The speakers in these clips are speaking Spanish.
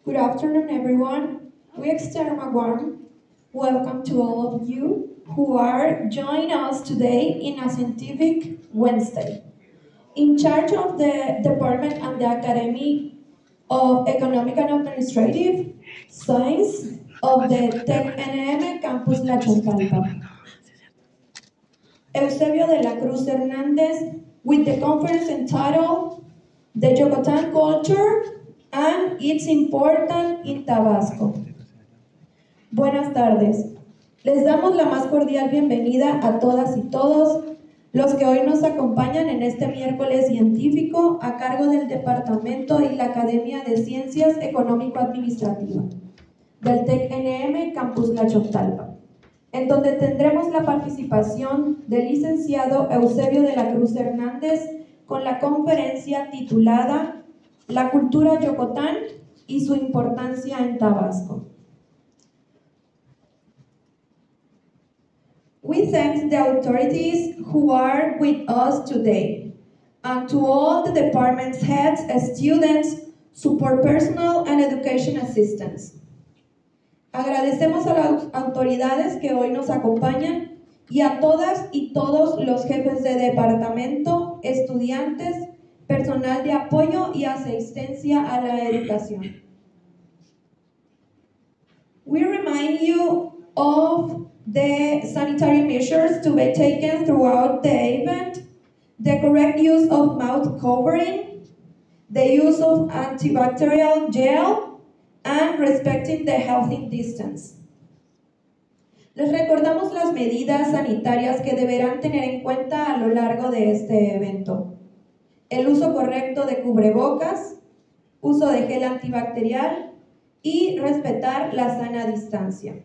Good afternoon, everyone. We extend a warm welcome to all of you who are joining us today in a Scientific Wednesday. In charge of the Department and the Academy of Economic and Administrative Science of the TEC-NM Campus La Chontalpa. Eusebio de la Cruz Hernandez with the conference entitled The Yucatan Culture and Its Importance in Tabasco. Buenas tardes. Les damos la más cordial bienvenida a todas y todos los que hoy nos acompañan en este miércoles científico a cargo del Departamento y la Academia de Ciencias Económico-Administrativa del TEC-NM Campus La Chontalpa, en donde tendremos la participación del licenciado Eusebio de la Cruz Hernández con la conferencia titulada La cultura Yucatán y su importancia en Tabasco. We thank the authorities who are with us today, and to all the department's heads, students, support personnel, and education assistants. Agradecemos a las autoridades que hoy nos acompañan y a todas y todos los jefes de departamento, estudiantes, personal de apoyo y asistencia a la educación. We remind you of the sanitary measures to be taken throughout the event, the correct use of mouth covering, the use of antibacterial gel, and respecting the healthy distance. Les recordamos las medidas sanitarias que deberán tener en cuenta a lo largo de este evento. El uso correcto de cubrebocas, uso de gel antibacterial y respetar la sana distancia.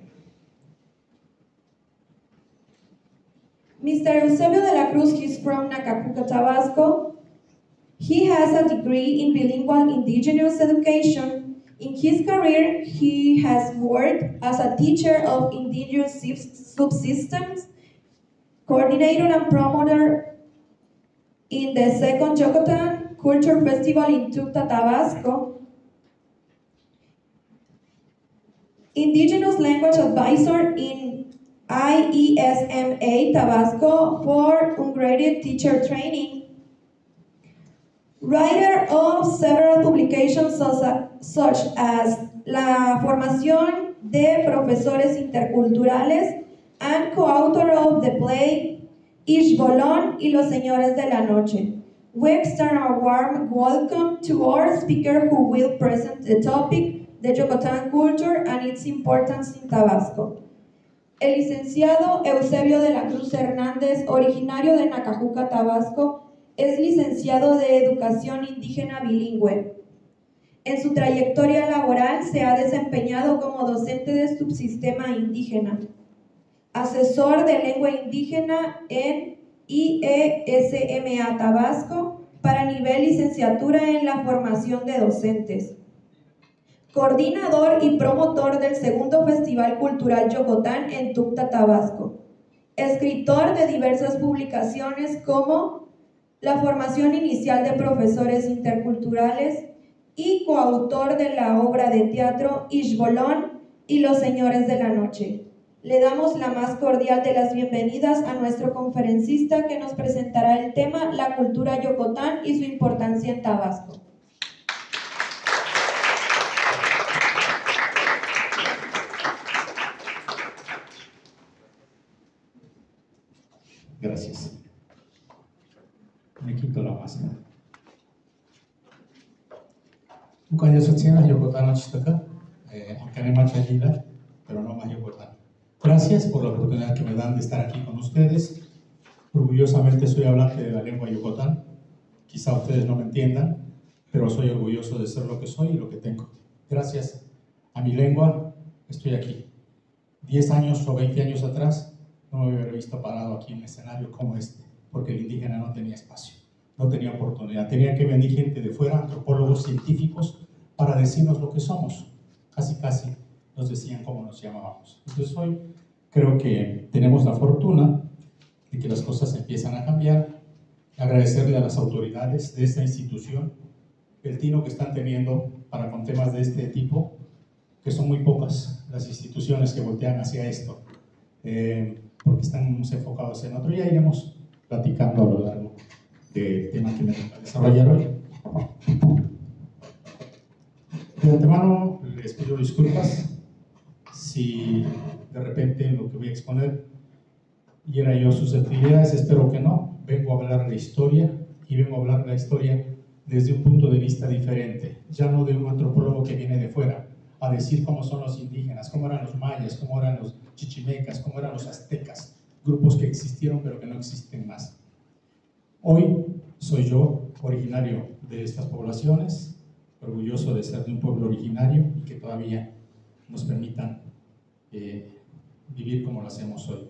Mr. Eusebio de la Cruz, he's from Nacajuca, Tabasco. He has a degree in bilingual indigenous education. In his career, he has worked as a teacher of indigenous subsystems, coordinator and promoter in the second Yucatan Culture Festival in Tuxtla, Tabasco, indigenous language advisor in IESMA Tabasco for ungraded teacher training, writer of several publications such as La Formación de Profesores Interculturales, and co-author of the play Ixbolón y los Señores de la Noche. We extend a warm welcome to our speaker who will present the topic, the Yucatan culture and its importance in Tabasco. El licenciado Eusebio de la Cruz Hernández, originario de Nacajuca, Tabasco, es licenciado de Educación Indígena Bilingüe. En su trayectoria laboral se ha desempeñado como docente de subsistema indígena, asesor de lengua indígena en IESMA Tabasco para nivel licenciatura en la formación de docentes, coordinador y promotor del segundo Festival Cultural Yucatán en Tuxtla, Tabasco, escritor de diversas publicaciones como La formación inicial de profesores interculturales y coautor de la obra de teatro Ixbolón y los Señores de la Noche. Le damos la más cordial de las bienvenidas a nuestro conferencista que nos presentará el tema La cultura Yucatán y su importancia en Tabasco. Gracias. Me quito la máscara. Bukan Yucatán, Yucatán, Chitaca, Canema Chayila, pero no más Yucatán. Gracias por la oportunidad que me dan de estar aquí con ustedes. Orgullosamente soy hablante de la lengua yucatán. Quizá ustedes no me entiendan, pero soy orgulloso de ser lo que soy y lo que tengo. Gracias a mi lengua estoy aquí. 10 años o 20 años atrás no me hubiera visto parado aquí en un escenario como este, porque el indígena no tenía espacio, no tenía oportunidad. Tenía que venir gente de fuera, antropólogos, científicos, para decirnos lo que somos. Casi nos decían cómo nos llamábamos. Entonces hoy creo que tenemos la fortuna de que las cosas empiezan a cambiar. Agradecerle a las autoridades de esta institución el tino que están teniendo para con temas de este tipo, que son muy pocas las instituciones que voltean hacia esto, porque están enfocados en otro. Ya iremos platicando a lo largo del tema que me toca desarrollar hoy. De antemano les pido disculpas si de repente lo que voy a exponer hiera yo susceptibilidades, espero que no. Vengo a hablar de la historia y vengo a hablar de la historia desde un punto de vista diferente, ya no de un antropólogo que viene de fuera a decir cómo son los indígenas, cómo eran los mayas, cómo eran los chichimecas, cómo eran los aztecas, grupos que existieron pero que no existen más. Hoy soy yo originario de estas poblaciones, orgulloso de ser de un pueblo originario y que todavía nos permitan vivir como lo hacemos hoy.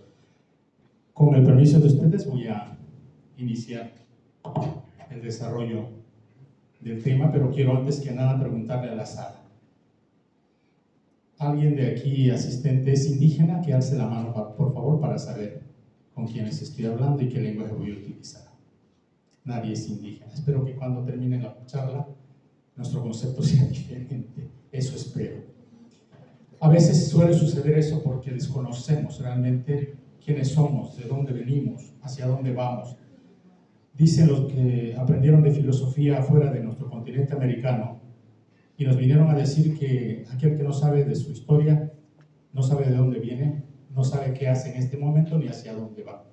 Con el permiso de ustedes voy a iniciar el desarrollo del tema, pero quiero antes que nada preguntarle a la sala. ¿Alguien de aquí asistente es indígena? Que alce la mano, por favor, para saber con quiénes estoy hablando y qué lenguaje voy a utilizar. Nadie es indígena. Espero que cuando termine la charla nuestro concepto sea diferente. Eso espero. A veces suele suceder eso porque desconocemos realmente quiénes somos, de dónde venimos, hacia dónde vamos. Dicen los que aprendieron de filosofía afuera de nuestro continente americano y nos vinieron a decir que aquel que no sabe de su historia, no sabe de dónde viene, no sabe qué hace en este momento ni hacia dónde va.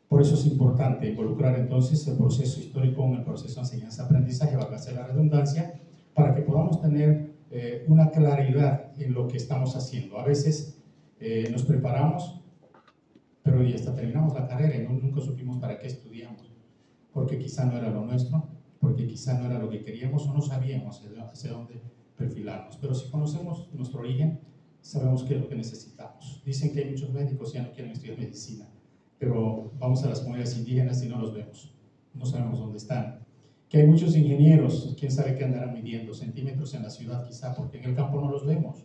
Por eso es importante involucrar entonces el proceso histórico en el proceso de enseñanza-aprendizaje, válgase la redundancia, para que podamos tener una claridad en lo que estamos haciendo. A veces nos preparamos, pero y hasta terminamos la carrera y nunca supimos para qué estudiamos, porque quizá no era lo nuestro, porque quizá no era lo que queríamos o no sabíamos hacia dónde perfilarnos. Pero si conocemos nuestro origen, sabemos qué es lo que necesitamos. Dicen que hay muchos médicos que ya no quieren estudiar medicina, pero vamos a las comunidades indígenas y no los vemos, no sabemos dónde están. Que hay muchos ingenieros, quién sabe qué andarán midiendo, centímetros en la ciudad quizá, porque en el campo no los vemos.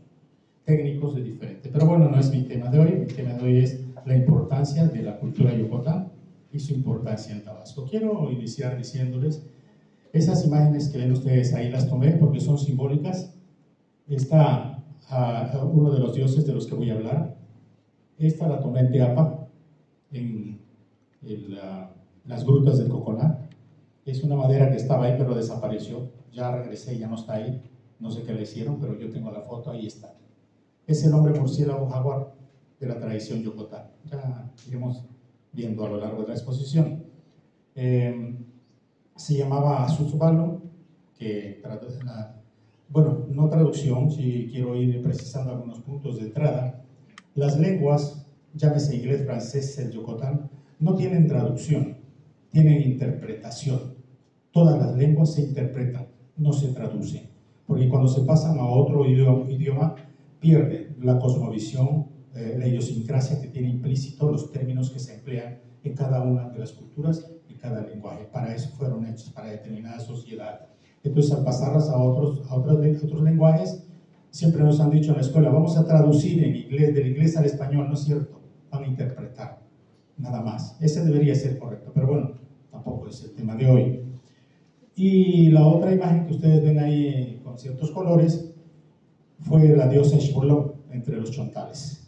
Técnicos de diferente. Pero bueno, no es mi tema de hoy. Mi tema de hoy es la importancia de la cultura Yokotán y su importancia en Tabasco. Quiero iniciar diciéndoles, esas imágenes que ven ustedes ahí las tomé porque son simbólicas. Está uno de los dioses de los que voy a hablar. Esta la tomé en Teapa, en las grutas del Coconá. Es una madera que estaba ahí pero desapareció. Ya regresé, ya no está ahí. No sé qué le hicieron, pero yo tengo la foto, ahí está. Es el hombre murciélago jaguar de la tradición Yokotán. Ya iremos viendo a lo largo de la exposición. Se llamaba Susubalo, que bueno, no traducción, si quiero ir precisando algunos puntos de entrada. Las lenguas, llámese inglés, francés, el Yokotán, no tienen traducción, tienen interpretación. Todas las lenguas se interpretan, no se traducen, porque cuando se pasan a otro idioma pierde la cosmovisión, la idiosincrasia que tiene implícito los términos que se emplean en cada una de las culturas y cada lenguaje. Para eso fueron hechos, para determinada sociedad. Entonces, al pasarlas a otros lenguajes, siempre nos han dicho en la escuela, vamos a traducir en inglés, del inglés al español. No es cierto, van a interpretar, nada más. Ese debería ser correcto, pero bueno, tampoco es el tema de hoy. Y la otra imagen que ustedes ven ahí con ciertos colores fue la diosa Xbolón entre los chontales.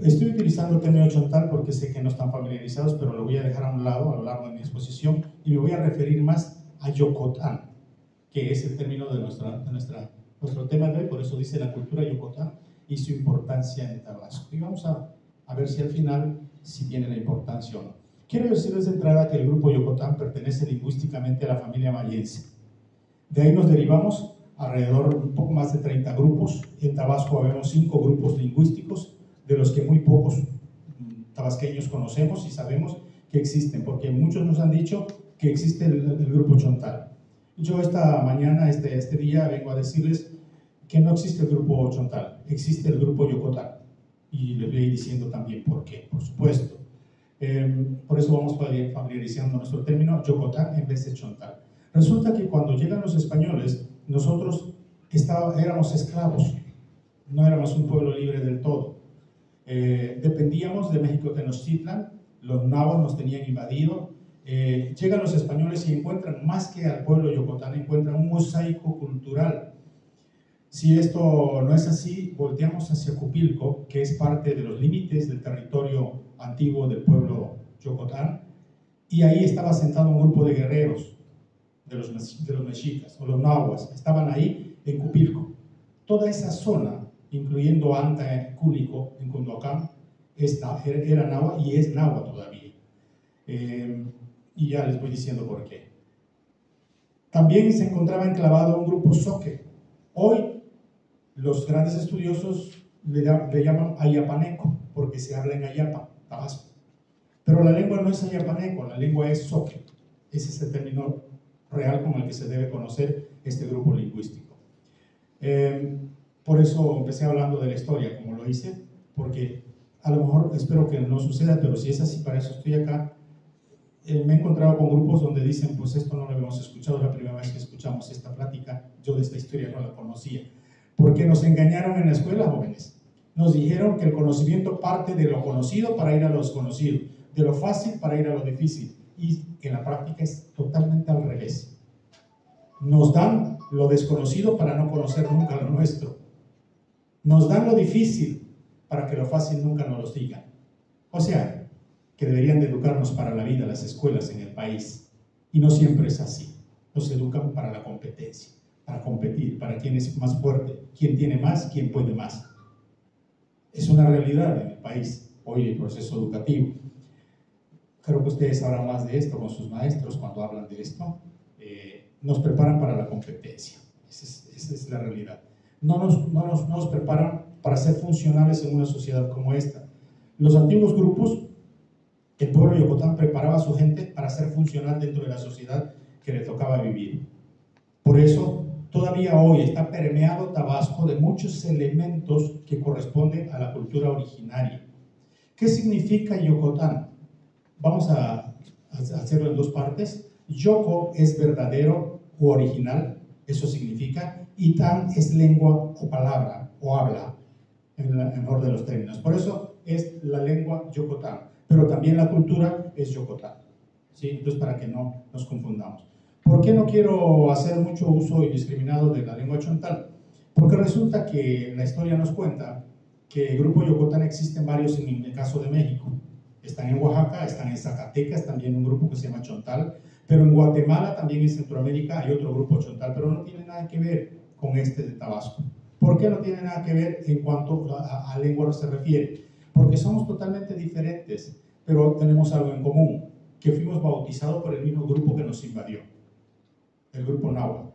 Estoy utilizando el término chontal porque sé que no están familiarizados, pero lo voy a dejar a un lado a lo largo de mi exposición y me voy a referir más a Yokotán, que es el término de nuestro tema de hoy, por eso dice la cultura Yokotán y su importancia en Tabasco. Y vamos a ver si al final si tiene la importancia o no. Quiero decirles de entrada que el grupo Yokotán pertenece lingüísticamente a la familia mayense. De ahí nos derivamos alrededor un poco más de 30 grupos. En Tabasco habemos 5 grupos lingüísticos, de los que muy pocos tabasqueños conocemos y sabemos que existen, porque muchos nos han dicho que existe el grupo chontal. Yo esta mañana, este día, vengo a decirles que no existe el grupo chontal, existe el grupo Yokotán. Y les voy diciendo también por qué, por supuesto. Por eso vamos familiarizando nuestro término Yokotán en vez de chontal. Resulta que cuando llegan los españoles, nosotros éramos esclavos, no éramos un pueblo libre del todo. Dependíamos de México Tenochtitlan, los nahuas nos tenían invadido, Llegan los españoles y encuentran, más que al pueblo yocotano, encuentran un mosaico cultural. Si esto no es así, volteamos hacia Cupilco, que es parte de los límites del territorio antiguo del pueblo yocotán, y ahí estaba sentado un grupo de guerreros de los mexicas o los nahuas, estaban ahí en Cupilco. Toda esa zona, incluyendo Anta, Cúlico, en Cunduacán, era nahua y es nahua todavía. Y ya les voy diciendo por qué. También se encontraba enclavado un grupo zoque. Hoy los grandes estudiosos le llaman ayapaneco, porque se habla en Ayapa, Tabasco. Pero la lengua no es ayapaneco, la lengua es zoque. Ese es el término real con el que se debe conocer este grupo lingüístico. Por eso empecé hablando de la historia, como lo hice, porque a lo mejor espero que no suceda, pero si es así, para eso estoy acá. Me he encontrado con grupos donde dicen, pues esto no lo habíamos escuchado, la primera vez que escuchamos esta plática, yo de esta historia no la conocía. Porque nos engañaron en la escuela, jóvenes. Nos dijeron que el conocimiento parte de lo conocido para ir a lo desconocido, de lo fácil para ir a lo difícil. Y en la práctica es totalmente al revés. Nos dan lo desconocido para no conocer nunca lo nuestro. Nos dan lo difícil para que lo fácil nunca nos lo digan. O sea, que deberían de educarnos para la vida las escuelas en el país. Y no siempre es así. Nos educan para la competencia, para competir, para quién es más fuerte, quién tiene más, quién puede más. Es una realidad en el país, hoy el proceso educativo. Creo que ustedes sabrán más de esto con sus maestros cuando hablan de esto. Nos preparan para la competencia. Esa es la realidad. No nos preparan para ser funcionales en una sociedad como esta. Los antiguos grupos, el pueblo yocotán preparaba a su gente para ser funcional dentro de la sociedad que le tocaba vivir. Por eso, todavía hoy está permeado Tabasco de muchos elementos que corresponden a la cultura originaria. ¿Qué significa yocotán? Vamos a hacerlo en dos partes. Yoco es verdadero o original, eso significa, y tan es lengua o palabra o habla, en el mejor de los términos. Por eso es la lengua yocotán, pero también la cultura es yocotán. ¿Sí? Entonces, para que no nos confundamos. ¿Por qué no quiero hacer mucho uso indiscriminado de la lengua chontal? Porque resulta que la historia nos cuenta que el grupo yocotán existen varios en el caso de México. Están en Oaxaca, están en Zacatecas, también un grupo que se llama chontal, pero en Guatemala, también en Centroamérica, hay otro grupo chontal, pero no tiene nada que ver con este de Tabasco. ¿Por qué no tiene nada que ver en cuanto a lengua se refiere? Porque somos totalmente diferentes, pero tenemos algo en común, que fuimos bautizados por el mismo grupo que nos invadió, el grupo náhuatl.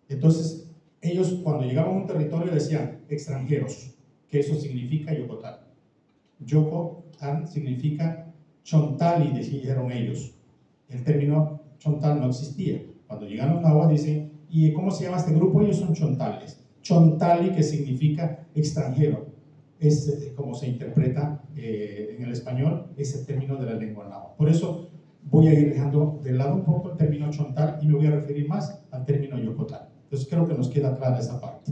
Entonces, ellos cuando llegaban a un territorio decían extranjeros, que eso significa yocotán. Yocotán significa chontali, dijeron ellos. El término chontal no existía. Cuando llegaron los náhuatl dicen, ¿y cómo se llama este grupo? Ellos son chontales. Chontali, que significa extranjero, es como se interpreta en el español ese término de la lengua náhuatl. Por eso voy a ir dejando de lado un poco el término chontal y me voy a referir más al término yocotán. Entonces creo que nos queda clara esa parte.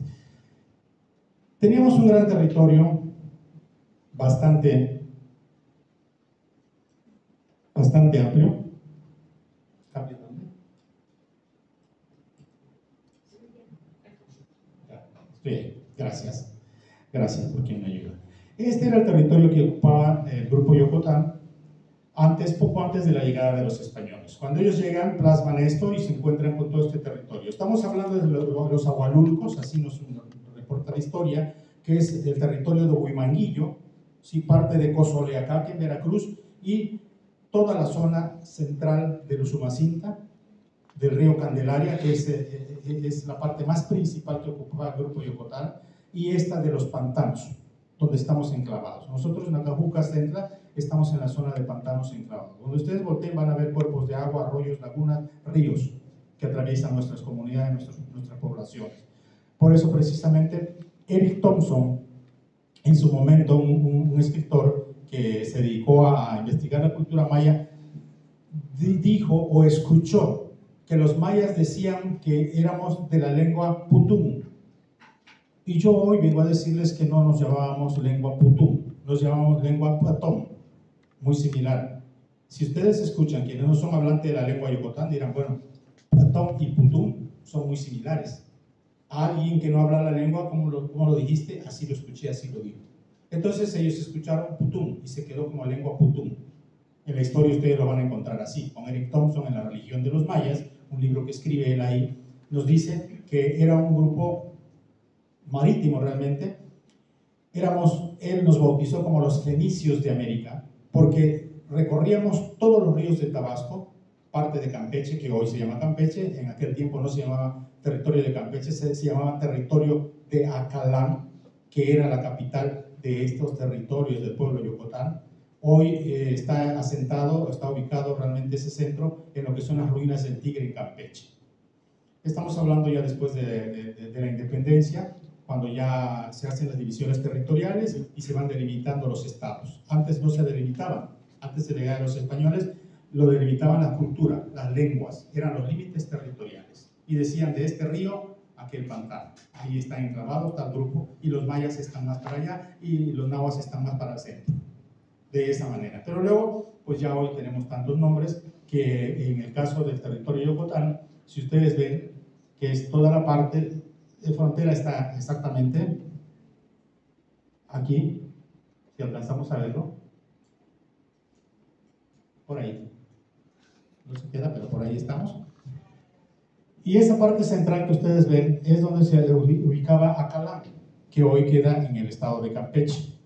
Teníamos un gran territorio bastante amplio. Bien, gracias por quien me ayuda. Este era el territorio que ocupaba el grupo yocotán poco antes de la llegada de los españoles. Cuando ellos llegan, plasman esto y se encuentran con todo este territorio. Estamos hablando de los ahualulcos, así nos reporta la historia, que es el territorio de Huimanguillo, ¿sí? Parte de Cozoleacaque, en Veracruz, y toda la zona central de Usumacinta, del río Candelaria, que es la parte más principal que ocupaba el grupo yocotán, y esta de los pantanos, donde estamos enclavados. Nosotros en Acajuca Central estamos en la zona de pantanos enclavados. Donde ustedes volteen van a ver cuerpos de agua, arroyos, lagunas, ríos que atraviesan nuestras comunidades, nuestras poblaciones. Por eso precisamente Eric Thompson, en su momento un escritor que se dedicó a investigar la cultura maya, dijo o escuchó que los mayas decían que éramos de la lengua putum. Y yo hoy vengo a decirles que no nos llamábamos lengua putum, nos llamábamos lengua patón, muy similar. Si ustedes escuchan quienes no son hablantes de la lengua yocotán, dirán, bueno, Patón y Putum son muy similares. A alguien que no habla la lengua, como lo dijiste, así lo escuché, así lo digo. Entonces ellos escucharon Putum y se quedó como lengua Putum. En la historia ustedes lo van a encontrar así, con Eric Thompson en La religión de los mayas, un libro que escribe él ahí, nos dice que era un grupo marítimo realmente. Él nos bautizó como los fenicios de América, porque recorríamos todos los ríos de Tabasco, parte de Campeche, que hoy se llama Campeche, en aquel tiempo no se llamaba territorio de Campeche, se llamaba territorio de Acalán, que era la capital de estos territorios del pueblo Yocotán. Hoy está asentado, está ubicado realmente ese centro en lo que son las ruinas del Tigre en Campeche. Estamos hablando ya después de la independencia, cuando ya se hacen las divisiones territoriales y se van delimitando los estados. Antes no se delimitaban, antes de llegar a los españoles, lo delimitaban la cultura, las lenguas, eran los límites territoriales. Y decían de este río a aquel pantano. Ahí está enclavado, está el grupo, y los mayas están más para allá y los nahuas están más para el centro. De esa manera. Pero luego, pues ya hoy tenemos tantos nombres que en el caso del territorio Yocotán, si ustedes ven que es toda la parte de frontera está exactamente aquí, si alcanzamos a verlo, por ahí. No se queda, pero por ahí estamos. Y esa parte central que ustedes ven es donde se ubicaba Acalán, que hoy queda en el estado de Campeche.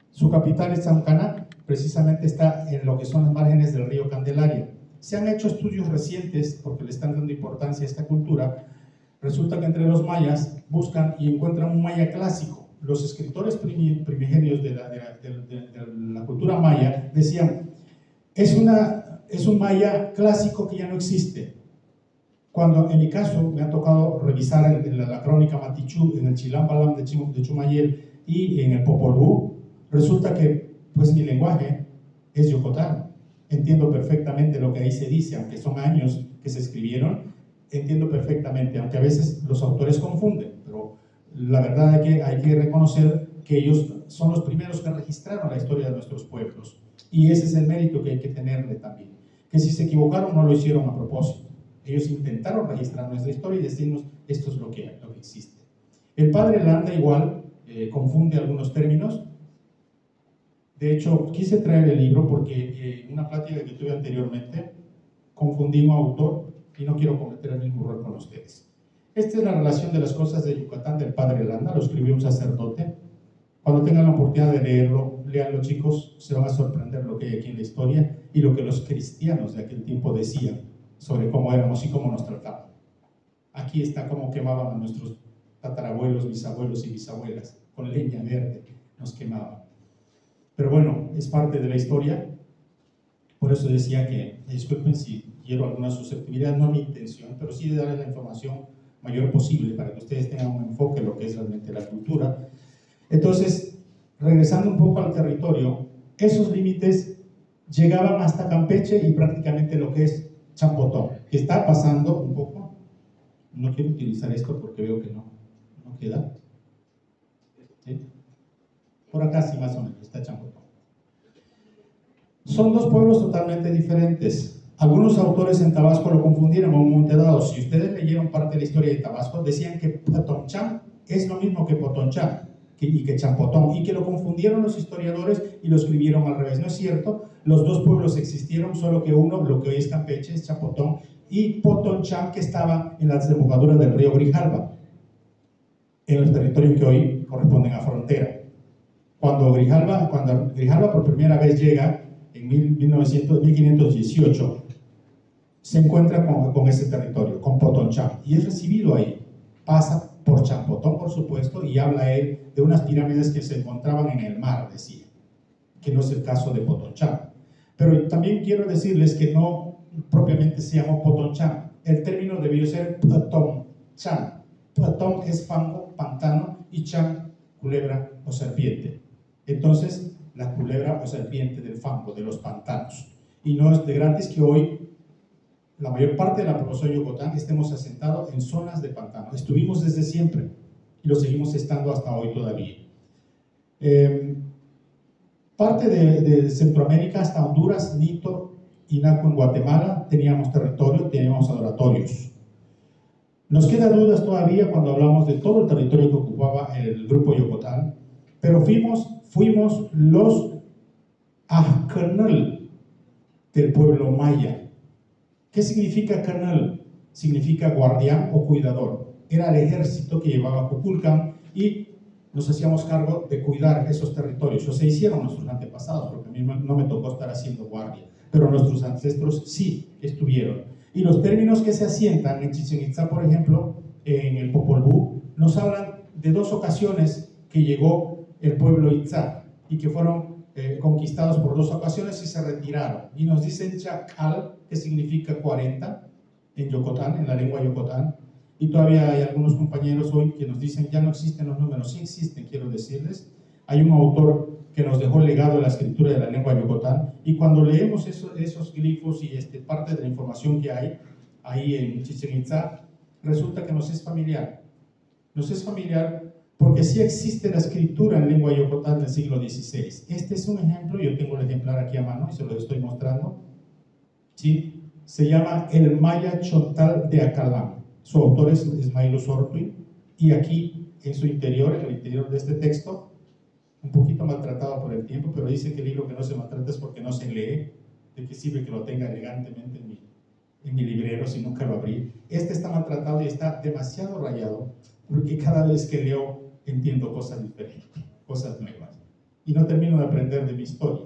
Su capital es Chancana, precisamente está en lo que son las márgenes del río Candelaria. Se han hecho estudios recientes, porque le están dando importancia a esta cultura. Resulta que entre los mayas buscan y encuentran un maya clásico. Los escritores primigenios de la cultura maya decían, es un maya clásico que ya no existe. Cuando en mi caso me ha tocado revisar la crónica Matichú en el Chilam Balam de Chumayel y en el Popol Vuh, resulta que pues mi lenguaje es yocotano. Entiendo perfectamente lo que ahí se dice, aunque son años que se escribieron, entiendo perfectamente, aunque a veces los autores confunden, pero la verdad es que hay que reconocer que ellos son los primeros que registraron la historia de nuestros pueblos, y ese es el mérito que hay que tenerle también, que si se equivocaron no lo hicieron a propósito, ellos intentaron registrar nuestra historia y decirnos esto es lo que existe. El padre Landa igual confunde algunos términos. De hecho, quise traer el libro porque en una plática que tuve anteriormente confundí un autor y no quiero cometer el mismo error con ustedes. Esta es la relación de las cosas de Yucatán del padre Landa, lo escribió un sacerdote. Cuando tengan la oportunidad de leerlo, léanlo chicos, se van a sorprender lo que hay aquí en la historia y lo que los cristianos de aquel tiempo decían sobre cómo éramos y cómo nos trataban. Aquí está cómo quemaban a nuestros tatarabuelos, bisabuelos y bisabuelas, con leña verde nos quemaban. Pero bueno, es parte de la historia. Por eso decía que, disculpen si quiero alguna susceptibilidad, no mi intención, pero sí de darles la información mayor posible para que ustedes tengan un enfoque en lo que es realmente la cultura. Entonces, regresando un poco al territorio, esos límites llegaban hasta Campeche y prácticamente lo que es Champotón, que está pasando un poco. No quiero utilizar esto porque veo que no queda. ¿Sí? Por acá sí más o menos está Champotón. Son dos pueblos totalmente diferentes. Algunos autores en Tabasco lo confundieron con Montedado. Si ustedes leyeron parte de la historia de Tabasco, decían que Potonchán es lo mismo que Potonchán y que Champotón, y que lo confundieron los historiadores y lo escribieron al revés. No es cierto, los dos pueblos existieron, solo que uno, lo que hoy es Campeche, es Champotón, y Potonchán, que estaba en la desembocadura del río Grijalva, en los territorios que hoy corresponden a frontera. Cuando Grijalva por primera vez llega en 1518, se encuentra con ese territorio, con Potonchán, y es recibido ahí. Pasa por Champotón, por supuesto, y habla él de unas pirámides que se encontraban en el mar, decía, que no es el caso de Potonchán. Pero también quiero decirles que no propiamente se llamó Potonchán, el término debió ser Potonchán. Potón es fango, pantano, y chan, culebra o serpiente. Entonces, la culebra o serpiente del fango, de los pantanos. Y no es de gratis que hoy la mayor parte de la población de Yucatán estemos asentados en zonas de pantano. Estuvimos desde siempre y lo seguimos estando hasta hoy todavía. Parte de Centroamérica hasta Honduras, Nito INACO en Guatemala teníamos territorio, teníamos adoratorios. Nos queda dudas todavía cuando hablamos de todo el territorio que ocupaba el grupo Yocotán, pero fuimos los Ajcanal del pueblo maya. ¿Qué significa canal? Significa guardián o cuidador. Era el ejército que llevaba Kukulkan y nos hacíamos cargo de cuidar esos territorios. O se hicieron nuestros antepasados, porque a mí no me tocó estar haciendo guardia, pero nuestros ancestros sí estuvieron. Y los términos que se asientan en Chichén Itzá, por ejemplo, en el Popol Vuh, nos hablan de 2 ocasiones que llegó el pueblo Itzá y que fueron conquistados por 2 ocasiones y se retiraron. Y nos dicen Chacal, que significa 40 en Yocotán, en la lengua Yocotán. Y todavía hay algunos compañeros hoy que nos dicen ya no existen los números. Sí existen, quiero decirles. Hay un autor que nos dejó el legado de la escritura de la lengua Yocotán, y cuando leemos esos glifos y parte de la información que hay ahí en Chichén Itzá, resulta que nos es familiar. Nos es familiar porque sí existe la escritura en lengua Yocotán del siglo XVI. Este es un ejemplo, yo tengo el ejemplar aquí a mano y se lo estoy mostrando. ¿Sí? Se llama El Maya Chontal de Acalán. Su autor es Ismail Osortui, y aquí en su interior, en el interior de este texto, un poquito maltratado por el tiempo, pero dice que el libro que no se maltrata es porque no se lee. ¿De qué sirve que lo tenga elegantemente en mi librero si nunca lo abrí? Este está maltratado y está demasiado rayado, porque cada vez que leo entiendo cosas diferentes, cosas nuevas, y no termino de aprender de mi historia.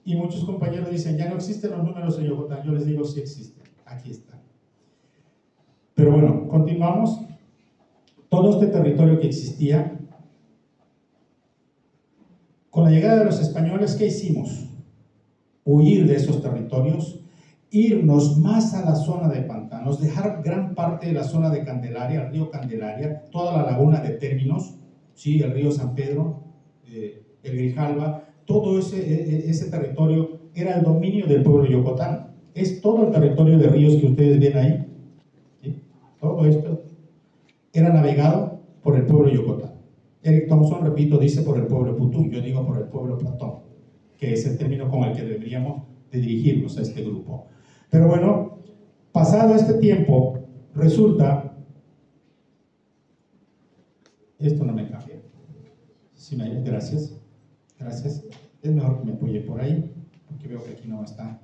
Y muchos compañeros dicen, ya no existen los números en Yocotán. Yo les digo, sí existen, aquí están. Pero bueno, continuamos. Todo este territorio que existía, con la llegada de los españoles, ¿qué hicimos? Huir de esos territorios, irnos más a la zona de pantanos, dejar gran parte de la zona de Candelaria, el río Candelaria, toda la laguna de Términos, ¿sí? El río San Pedro, el Grijalba, todo ese territorio era el dominio del pueblo Yocotán. Es todo el territorio de ríos que ustedes ven ahí, ¿sí? Todo esto era navegado por el pueblo Yocotán. Eric Thompson, repito, dice por el pueblo Putú, yo digo por el pueblo Platón, que es el término con el que deberíamos de dirigirnos a este grupo. Pero bueno, pasado este tiempo, resulta, esto no me cambia, sí, gracias, es mejor que me apoye por ahí, porque veo que aquí no está,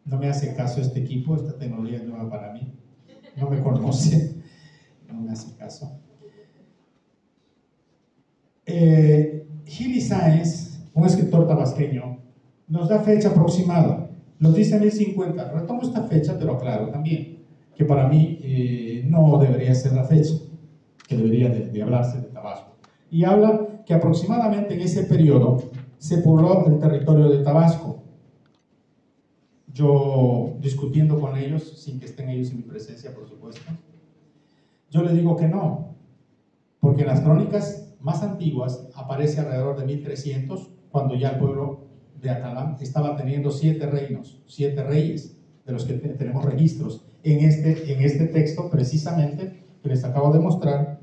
no me hace caso este equipo, esta tecnología es nueva para mí, no me conoce, no me hace caso. Gili Sáenz, un escritor tabasqueño, nos da fecha aproximada, nos dice 1050. Retomo esta fecha, pero aclaro también que para mí no debería ser la fecha que debería de hablarse de Tabasco. Y habla que aproximadamente en ese periodo se pobló el territorio de Tabasco. Yo discutiendo con ellos, sin que estén ellos en mi presencia, por supuesto, yo les digo que no, porque en las crónicas más antiguas aparece alrededor de 1300, cuando ya el pueblo de Acalán estaba teniendo 7 reinos, 7 reyes, de los que tenemos registros en este texto precisamente que les acabo de mostrar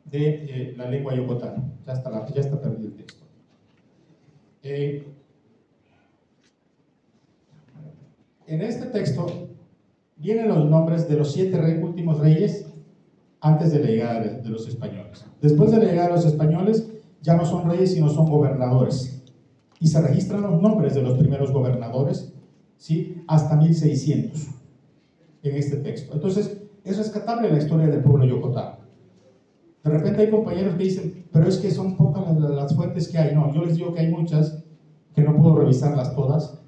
de la lengua yocotana. Ya está perdido el texto. En este texto vienen los nombres de los 7 últimos reyes antes de la llegada de los españoles. Después de la llegada de los españoles, ya no son reyes, sino son gobernadores. Y se registran los nombres de los primeros gobernadores, ¿sí? Hasta 1600 en este texto. Entonces, es rescatable la historia del pueblo yocotano. De repente hay compañeros que dicen, pero es que son pocas las fuentes que hay. No, yo les digo que hay muchas, que no puedo revisarlas todas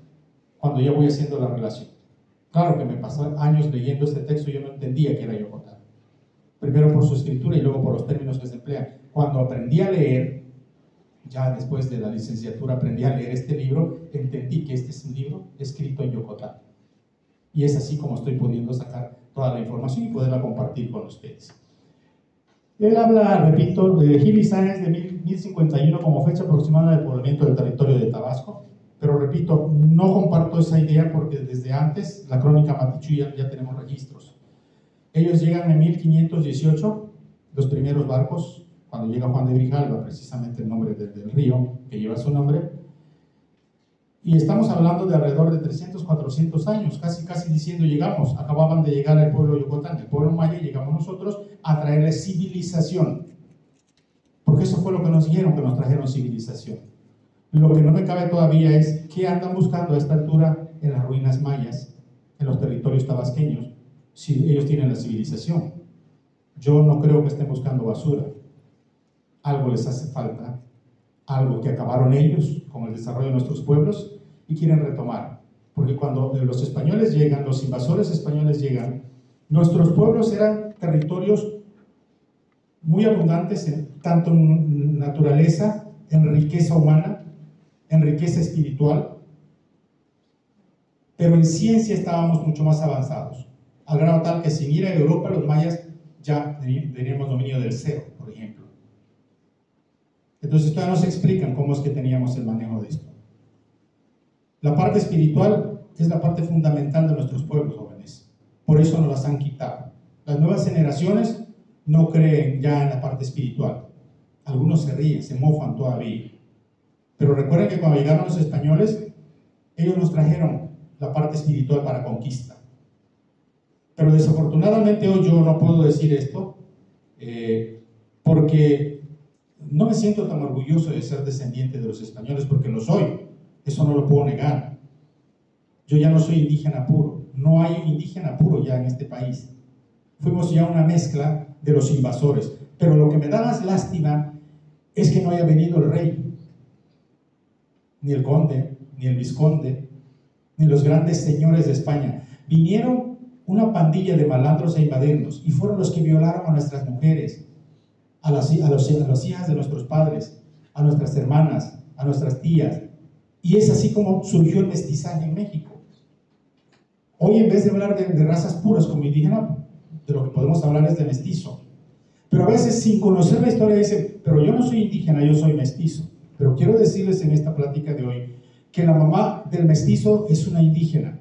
cuando ya voy haciendo la relación. Claro que me pasó años leyendo este texto y yo no entendía que era yocotano. Primero por su escritura y luego por los términos que se emplean. Cuando aprendí a leer, ya después de la licenciatura aprendí a leer este libro, entendí que este es un libro escrito en yocotano. Y es así como estoy pudiendo sacar toda la información y poderla compartir con ustedes. Él habla, repito, de Gili Sáenz de 1051 como fecha aproximada del poblamiento del territorio de Tabasco, pero repito, no comparto esa idea porque desde antes, la crónica Matichú ya tenemos registros. Ellos llegan en 1518, los primeros barcos, cuando llega Juan de Grijalva, precisamente el nombre del río que lleva su nombre, Y estamos hablando de alrededor de 300, 400 años, casi diciendo llegamos, acababan de llegar al pueblo de Yucatán, el pueblo maya, y llegamos nosotros a traerle civilización. Porque eso fue lo que nos dijeron, que nos trajeron civilización. Lo que no me cabe todavía es qué andan buscando a esta altura en las ruinas mayas, en los territorios tabasqueños, si ellos tienen la civilización. Yo no creo que estén buscando basura. Algo les hace falta, algo que acabaron ellos con el desarrollo de nuestros pueblos y quieren retomar. Porque cuando los españoles llegan, los invasores españoles llegan, nuestros pueblos eran territorios muy abundantes tanto en naturaleza, en riqueza humana, en riqueza espiritual, pero en ciencia estábamos mucho más avanzados, al grado tal que sin ir a Europa los mayas ya teníamos dominio del cero, por ejemplo. Entonces todavía nos explican cómo es que teníamos el manejo de esto. La parte espiritual es la parte fundamental de nuestros pueblos, jóvenes. Por eso nos las han quitado. Las nuevas generaciones no creen ya en la parte espiritual. Algunos se ríen, se mofan todavía. Pero recuerden que cuando llegaron los españoles, ellos nos trajeron la parte espiritual para conquista. Pero desafortunadamente hoy yo no puedo decir esto porque no me siento tan orgulloso de ser descendiente de los españoles, porque lo soy, eso no lo puedo negar. Yo ya no soy indígena puro, no hay un indígena puro ya en este país. Fuimos ya una mezcla de los invasores, pero lo que me da más lástima es que no haya venido el rey, ni el conde, ni el vizconde, ni los grandes señores de España. Vinieron una pandilla de malandros a invadirnos y fueron los que violaron a nuestras mujeres, a las hijas de nuestros padres, a nuestras hermanas, a nuestras tías. Y es así como surgió el mestizaje en México. Hoy, en vez de hablar de razas puras como indígena, de lo que podemos hablar es de mestizo. Pero a veces, sin conocer la historia, dicen, pero yo no soy indígena, yo soy mestizo. Pero quiero decirles en esta plática de hoy que la mamá del mestizo es una indígena.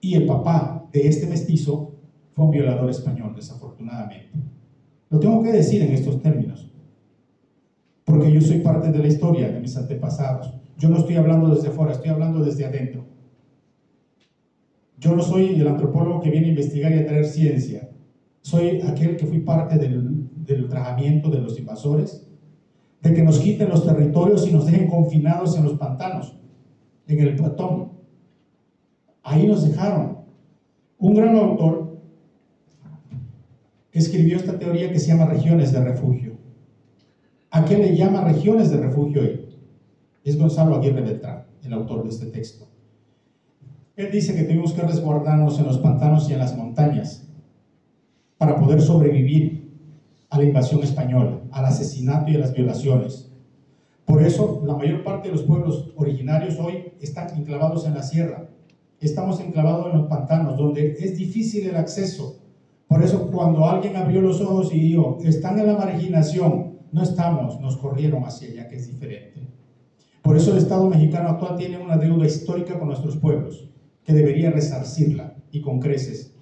Y el papá de este mestizo fue un violador español, desafortunadamente. Lo tengo que decir en estos términos, porque yo soy parte de la historia de mis antepasados. Yo no estoy hablando desde afuera, estoy hablando desde adentro. Yo no soy el antropólogo que viene a investigar y a traer ciencia. Soy aquel que fui parte del ultrajamiento de los invasores, de que nos quiten los territorios y nos dejen confinados en los pantanos, en el Platón. Ahí nos dejaron. Un gran autor escribió esta teoría que se llama regiones de refugio. ¿A qué le llama regiones de refugio hoy? Es Gonzalo Aguirre Beltrán, el autor de este texto. Él dice que tuvimos que resguardarnos en los pantanos y en las montañas para poder sobrevivir a la invasión española, al asesinato y a las violaciones. Por eso, la mayor parte de los pueblos originarios hoy están enclavados en la sierra. Estamos enclavados en los pantanos, donde es difícil el acceso. Por eso, cuando alguien abrió los ojos y dijo, están en la marginación, no estamos, nos corrieron hacia allá, que es diferente. Por eso el Estado mexicano actual tiene una deuda histórica con nuestros pueblos, que debería resarcirla, y con creces.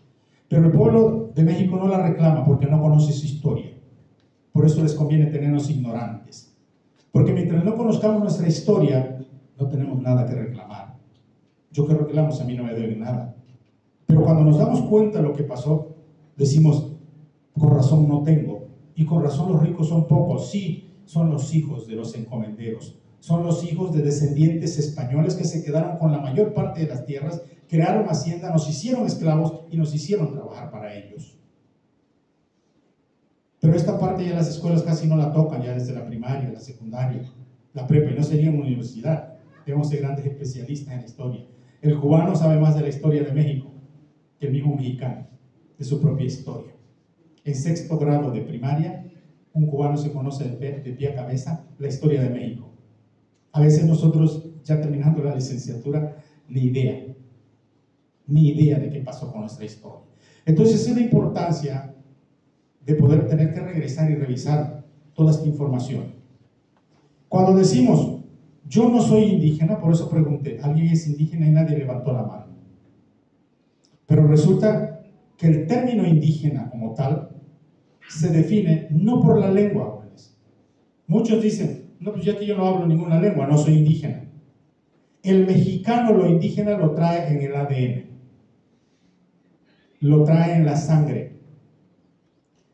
Pero el pueblo de México no la reclama porque no conoce su historia. Por eso les conviene tenernos ignorantes. Porque mientras no conozcamos nuestra historia, no tenemos nada que reclamar. Yo que reclamos, a mí no me deben nada. Pero cuando nos damos cuenta de lo que pasó, decimos, con razón no tengo. Y con razón los ricos son pocos. Sí, son los hijos de los encomenderos. Son los hijos de descendientes españoles que se quedaron con la mayor parte de las tierras, crearon hacienda, nos hicieron esclavos y nos hicieron trabajar para ellos. Pero esta parte ya las escuelas casi no la tocan, ya desde la primaria, la secundaria, la prepa, y no sería una universidad. Debemos ser grandes especialistas en la historia. El cubano sabe más de la historia de México que el mismo mexicano, de su propia historia. En sexto grado de primaria, un cubano se conoce de pie a cabeza la historia de México. A veces nosotros, ya terminando la licenciatura, ni idea de qué pasó con nuestra historia. Entonces, es la importancia de poder tener que regresar y revisar toda esta información. Cuando decimos, yo no soy indígena, por eso pregunté, ¿alguien es indígena? Y nadie levantó la mano. Pero resulta que el término indígena como tal se define no por la lengua, jóvenes. Muchos dicen, no, pues ya que yo no hablo ninguna lengua, no soy indígena. El mexicano lo indígena lo trae en el ADN, lo trae en la sangre.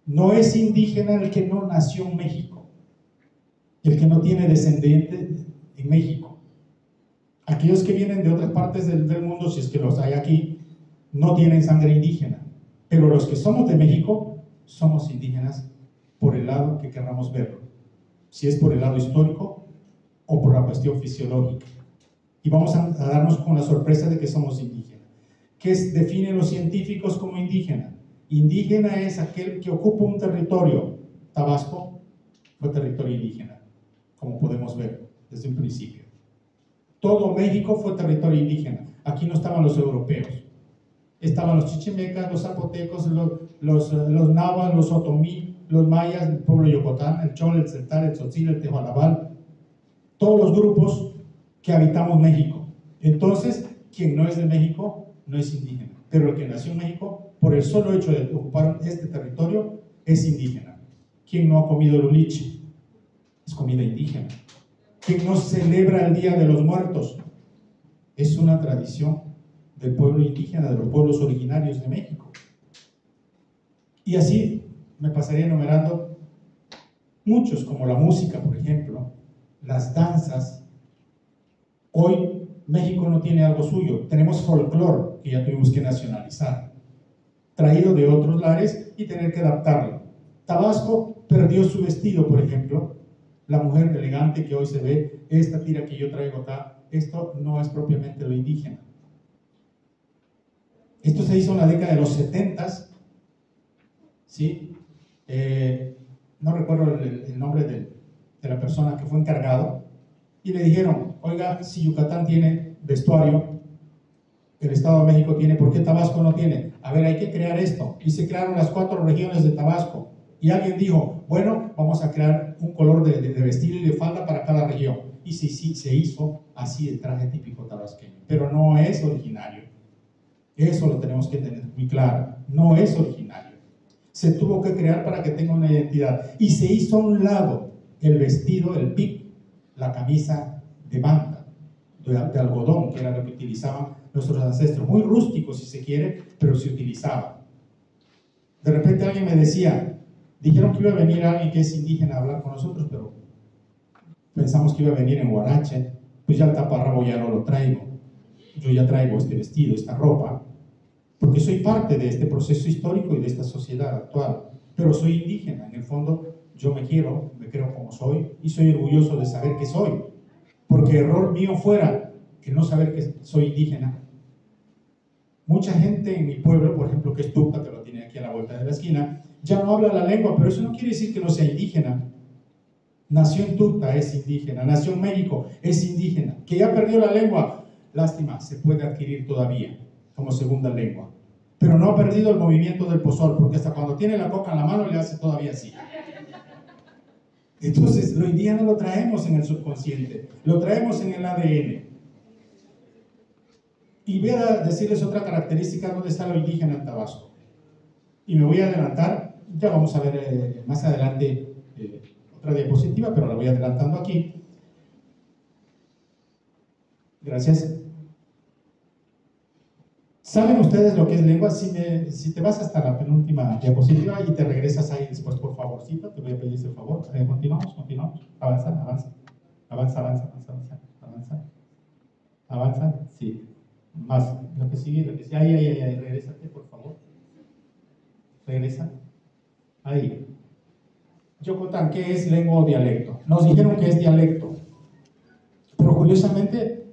No es indígena el que no nació en México, el que no tiene descendientes en México. Aquellos que vienen de otras partes del mundo, si es que los hay aquí, no tienen sangre indígena. Pero los que somos de México, somos indígenas por el lado que queramos verlo. Si es por el lado histórico o por la cuestión fisiológica. Y vamos a darnos con la sorpresa de que somos indígenas. ¿Qué definen los científicos como indígena? Indígena es aquel que ocupa un territorio. Tabasco fue territorio indígena, como podemos ver desde un principio. Todo México fue territorio indígena. Aquí no estaban los europeos. Estaban los chichimecas, los zapotecos, los nahuas, los otomí, los mayas, el pueblo yocotán, el chol, el celtal, el tzotzil, el tehuanabal. Todos los grupos que habitamos México. Entonces, quien no es de México no es indígena. Pero el que nació en México, por el solo hecho de ocupar este territorio, es indígena. Quien no ha comido el uliche es comida indígena. Quien no celebra el Día de los Muertos es una tradición del pueblo indígena, de los pueblos originarios de México. Y así me pasaría enumerando muchos, como la música, por ejemplo, las danzas. Hoy México no tiene algo suyo, tenemos folclore que ya tuvimos que nacionalizar, traído de otros lares y tener que adaptarlo. Tabasco perdió su vestido, por ejemplo. La mujer elegante que hoy se ve, esta tira que yo traigo acá, esto no es propiamente lo indígena. Esto se hizo en la década de los 70s, ¿sí? No recuerdo el nombre de la persona que fue encargado, y le dijeron, oiga, si Yucatán tiene vestuario, el Estado de México tiene, ¿por qué Tabasco no tiene? A ver, hay que crear esto. Y se crearon las 4 regiones de Tabasco. Y alguien dijo, bueno, vamos a crear un color de vestido y de falda para cada región. Y sí, se hizo así el traje típico tabasqueño. Pero no es originario. Eso lo tenemos que tener muy claro. No es originario. Se tuvo que crear para que tenga una identidad. Y se hizo a un lado el vestido, el pic, la camisa de manta, de algodón, que era lo que utilizaban nuestros ancestros. Muy rústico, si se quiere, pero se utilizaba. De repente alguien me decía, dijeron que iba a venir alguien que es indígena a hablar con nosotros, pero pensamos que iba a venir en huarache. Pues ya el taparrabo ya no lo traigo. Yo ya traigo este vestido, esta ropa, porque soy parte de este proceso histórico y de esta sociedad actual. Pero soy indígena, en el fondo yo me creo como soy y soy orgulloso de saber que soy. Porque error mío fuera que no saber que soy indígena. Mucha gente en mi pueblo, por ejemplo, que es Tucta, que lo tiene aquí a la vuelta de la esquina, ya no habla la lengua, pero eso no quiere decir que no sea indígena. Nació en Tucta, es indígena. Nació en México, es indígena. Que ya perdió la lengua, lástima, se puede adquirir todavía como segunda lengua. Pero no ha perdido el movimiento del pozol, porque hasta cuando tiene la coca en la mano le hace todavía así. Entonces, lo indígena lo traemos en el subconsciente, lo traemos en el ADN. Y voy a decirles otra característica donde está lo indígena en Tabasco. Y me voy a adelantar, ya vamos a ver más adelante otra diapositiva, pero la voy adelantando aquí. Gracias. ¿Saben ustedes lo que es lengua? Si te vas hasta la penúltima diapositiva y te regresas ahí después, por favorcito, te voy a pedir ese favor. Continuamos. Avanza, sí. Más, lo que sigue, ahí, regrésate, por favor. Regresa. Ahí. Yocotán, ¿qué es lengua o dialecto? Nos dijeron que es dialecto. Pero curiosamente,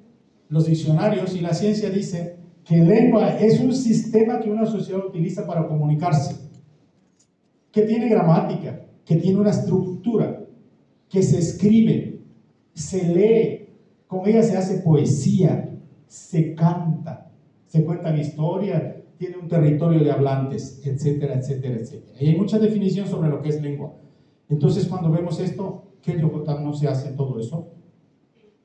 los diccionarios y la ciencia dicen que lengua es un sistema que una sociedad utiliza para comunicarse, que tiene gramática, que tiene una estructura, que se escribe, se lee, con ella se hace poesía, se canta, se cuentan historias, tiene un territorio de hablantes, etcétera, etcétera, etcétera. Y hay mucha definición sobre lo que es lengua. Entonces, cuando vemos esto, ¿qué en Yucatán no se hace todo eso?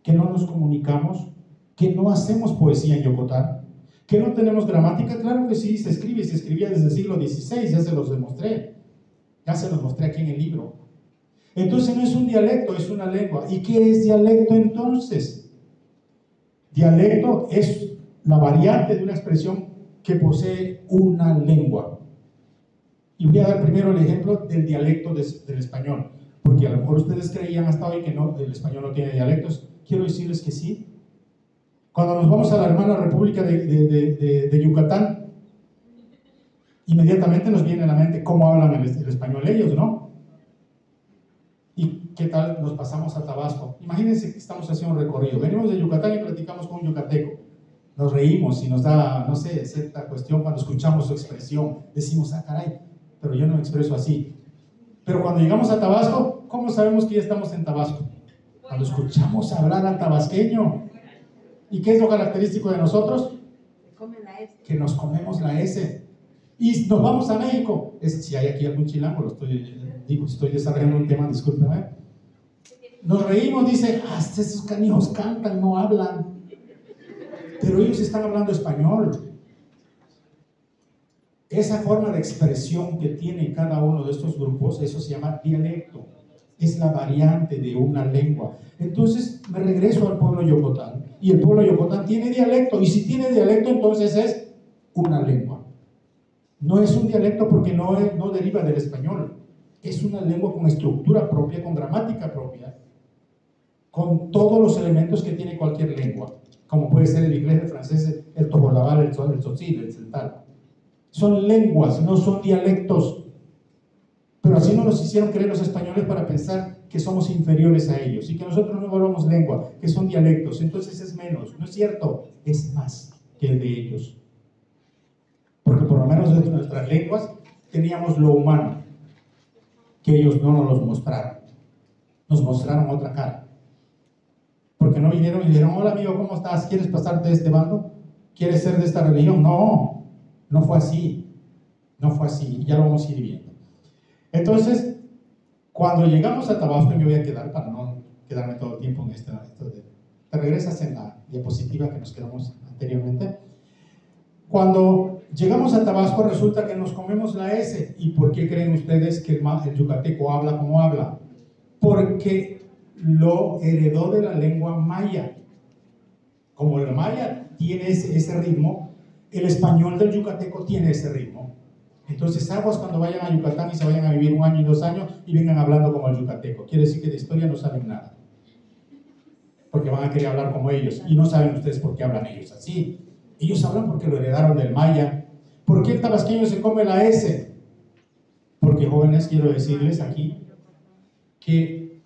¿Que no nos comunicamos? ¿Que no hacemos poesía en Yucatán? ¿Que no tenemos gramática? Claro que sí, se escribe y se escribía desde el siglo XVI, ya se los demostré. Ya se los mostré aquí en el libro. Entonces no es un dialecto, es una lengua. ¿Y qué es dialecto entonces? Dialecto es la variante de una expresión que posee una lengua. Y voy a dar primero el ejemplo del dialecto del español, porque a lo mejor ustedes creían hasta hoy que no, el español no tiene dialectos. Quiero decirles que sí. Cuando nos vamos a la hermana República de Yucatán, inmediatamente nos viene a la mente cómo hablan el español ellos, ¿no? ¿Y qué tal nos pasamos a Tabasco? Imagínense que estamos haciendo un recorrido. Venimos de Yucatán y platicamos con un yucateco. Nos reímos y nos da, no sé, cierta cuestión cuando escuchamos su expresión. Decimos, ah, caray, pero yo no me expreso así. Pero cuando llegamos a Tabasco, ¿cómo sabemos que ya estamos en Tabasco? Cuando escuchamos hablar al tabasqueño. ¿Y qué es lo característico de nosotros? Que nos comemos la S. Y nos vamos a México. Si hay aquí algún chilango, estoy desarrollando un tema, discúlpeme. Nos reímos, dice, hasta esos canijos cantan, no hablan. Pero ellos están hablando español. Esa forma de expresión que tiene cada uno de estos grupos, eso se llama dialecto. Es la variante de una lengua. Entonces me regreso al pueblo Yokotán. Y el pueblo Yokotán tiene dialecto. Y si tiene dialecto, entonces es una lengua. No es un dialecto porque no deriva del español. Es una lengua con estructura propia, con gramática propia, con todos los elementos que tiene cualquier lengua, como puede ser el inglés, el francés, el tobolabal, el tzotzil, el celtal. Son lenguas, no son dialectos. Pero así nos los hicieron creer los españoles para pensar que somos inferiores a ellos y que nosotros no hablamos lengua, que son dialectos, entonces es menos. No es cierto, es más que el de ellos. Porque por lo menos de nuestras lenguas teníamos lo humano, que ellos no nos los mostraron. Nos mostraron otra cara. Porque no vinieron y dijeron, hola amigo, ¿cómo estás? ¿Quieres pasarte de este bando? ¿Quieres ser de esta religión? No, no fue así. No fue así, ya lo vamos a ir viendo. Entonces, cuando llegamos a Tabasco, y me voy a quedar para no quedarme todo el tiempo en esto te regresas en la diapositiva que nos quedamos anteriormente. Cuando llegamos a Tabasco resulta que nos comemos la S. ¿Y por qué creen ustedes que el yucateco habla como habla? Porque lo heredó de la lengua maya. Como el maya tiene ese ritmo, el español del yucateco tiene ese ritmo. Entonces aguas cuando vayan a Yucatán y se vayan a vivir 1 año y 2 años y vengan hablando como el yucateco. Quiere decir que de historia no saben nada, porque van a querer hablar como ellos y no saben ustedes por qué hablan ellos así. Ellos hablan porque lo heredaron del maya. ¿Por qué el tabasqueño se come la S? Porque, jóvenes, quiero decirles aquí que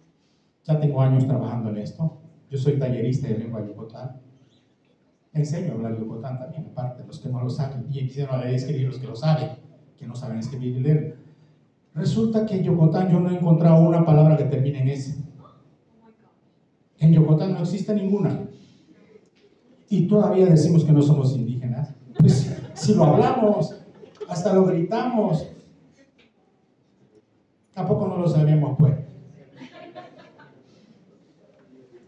ya tengo años trabajando en esto. Yo soy tallerista de lengua yucatán. Enseño a hablar yucatán también, aparte, los que no lo saben, y empiezan a leer y escribir los que lo saben, que no saben escribir y leer. Resulta que en Yucatán yo no he encontrado una palabra que termine en S. En Yucatán no existe ninguna. Y todavía decimos que no somos indígenas. Pues si lo hablamos, hasta lo gritamos. Tampoco no lo sabemos, pues.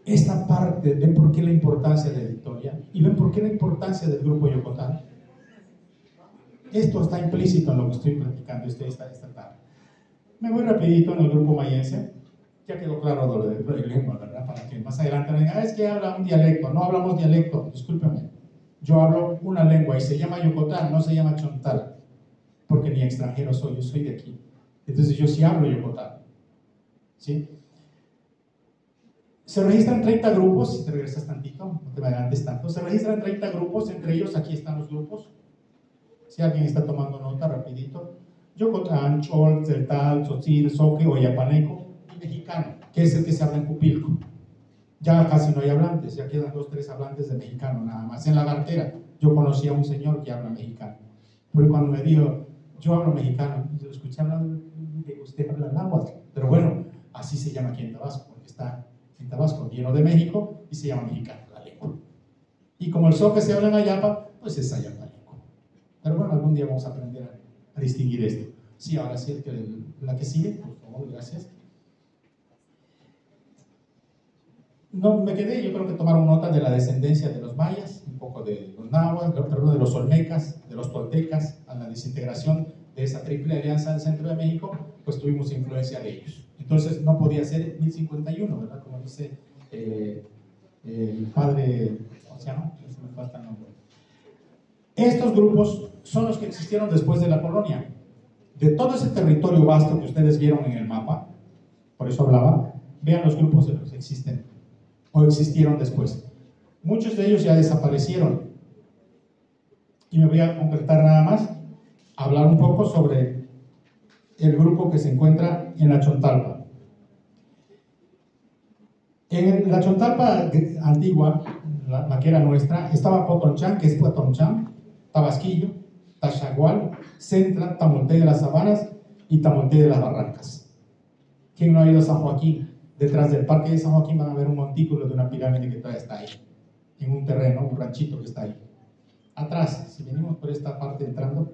Esta parte, ven por qué la importancia de Victoria y ven por qué la importancia del grupo Yokotán. Esto está implícito en lo que estoy platicando esta tarde. Me voy rapidito en el grupo mayense. Ya quedó claro lo del lengua, ¿verdad? Para que más adelante no digan, es que habla un dialecto. No hablamos dialecto, discúlpenme. Yo hablo una lengua y se llama Yokotán, no se llama Chontal. Porque ni extranjero soy, yo soy de aquí. Entonces yo sí hablo Yokotán. ¿Sí? Se registran 30 grupos, si te regresas tantito, no te me adelantes tanto. Se registran 30 grupos, entre ellos aquí están los grupos. Si alguien está tomando nota, rapidito. Yokotán, Chol, Celtal, Tzotzil, Zoque, Oyapaneco y mexicano, que es el que se habla en Cupilco. Ya casi no hay hablantes, ya quedan 2 o 3 hablantes de mexicano nada más. En la cartera yo conocí a un señor que habla mexicano. Porque cuando me dijo, yo hablo mexicano, yo escuché hablar de usted habla náhuatl. Pero bueno, así se llama aquí en Tabasco, porque está en Tabasco, lleno de México, y se llama mexicano la lengua. Y como el Zoque se habla en Ayapa, pues es Ayapaneco. Pero bueno, algún día vamos a aprender a distinguir esto. Sí, ahora sí, la que sigue, por favor, gracias. No me quedé, yo creo que tomaron nota de la descendencia de los mayas, un poco de los nahuas, de los olmecas, de los toltecas, a la desintegración de esa triple alianza del centro de México, pues tuvimos influencia de ellos. Entonces no podía ser 1051, ¿verdad? Como dice el padre, o sea, no, se me falta el nombre. Estos grupos son los que existieron después de la colonia. De todo ese territorio vasto que ustedes vieron en el mapa, por eso hablaba, vean los grupos de los que existen o existieron después. Muchos de ellos ya desaparecieron. Y me voy a concretar nada más, hablar un poco sobre el grupo que se encuentra en la Chontalpa. En la Chontalpa antigua, la que era nuestra, estaba Potonchán, que es Potonchán, Tabasquillo, Tachagual, Centra, Tamonte de las Sabanas y Tamonte de las Barrancas. ¿Quién no ha ido a San Joaquín? Detrás del parque de San Joaquín van a ver un montículo de una pirámide que todavía está ahí, en un terreno, un ranchito que está ahí. Atrás, si venimos por esta parte entrando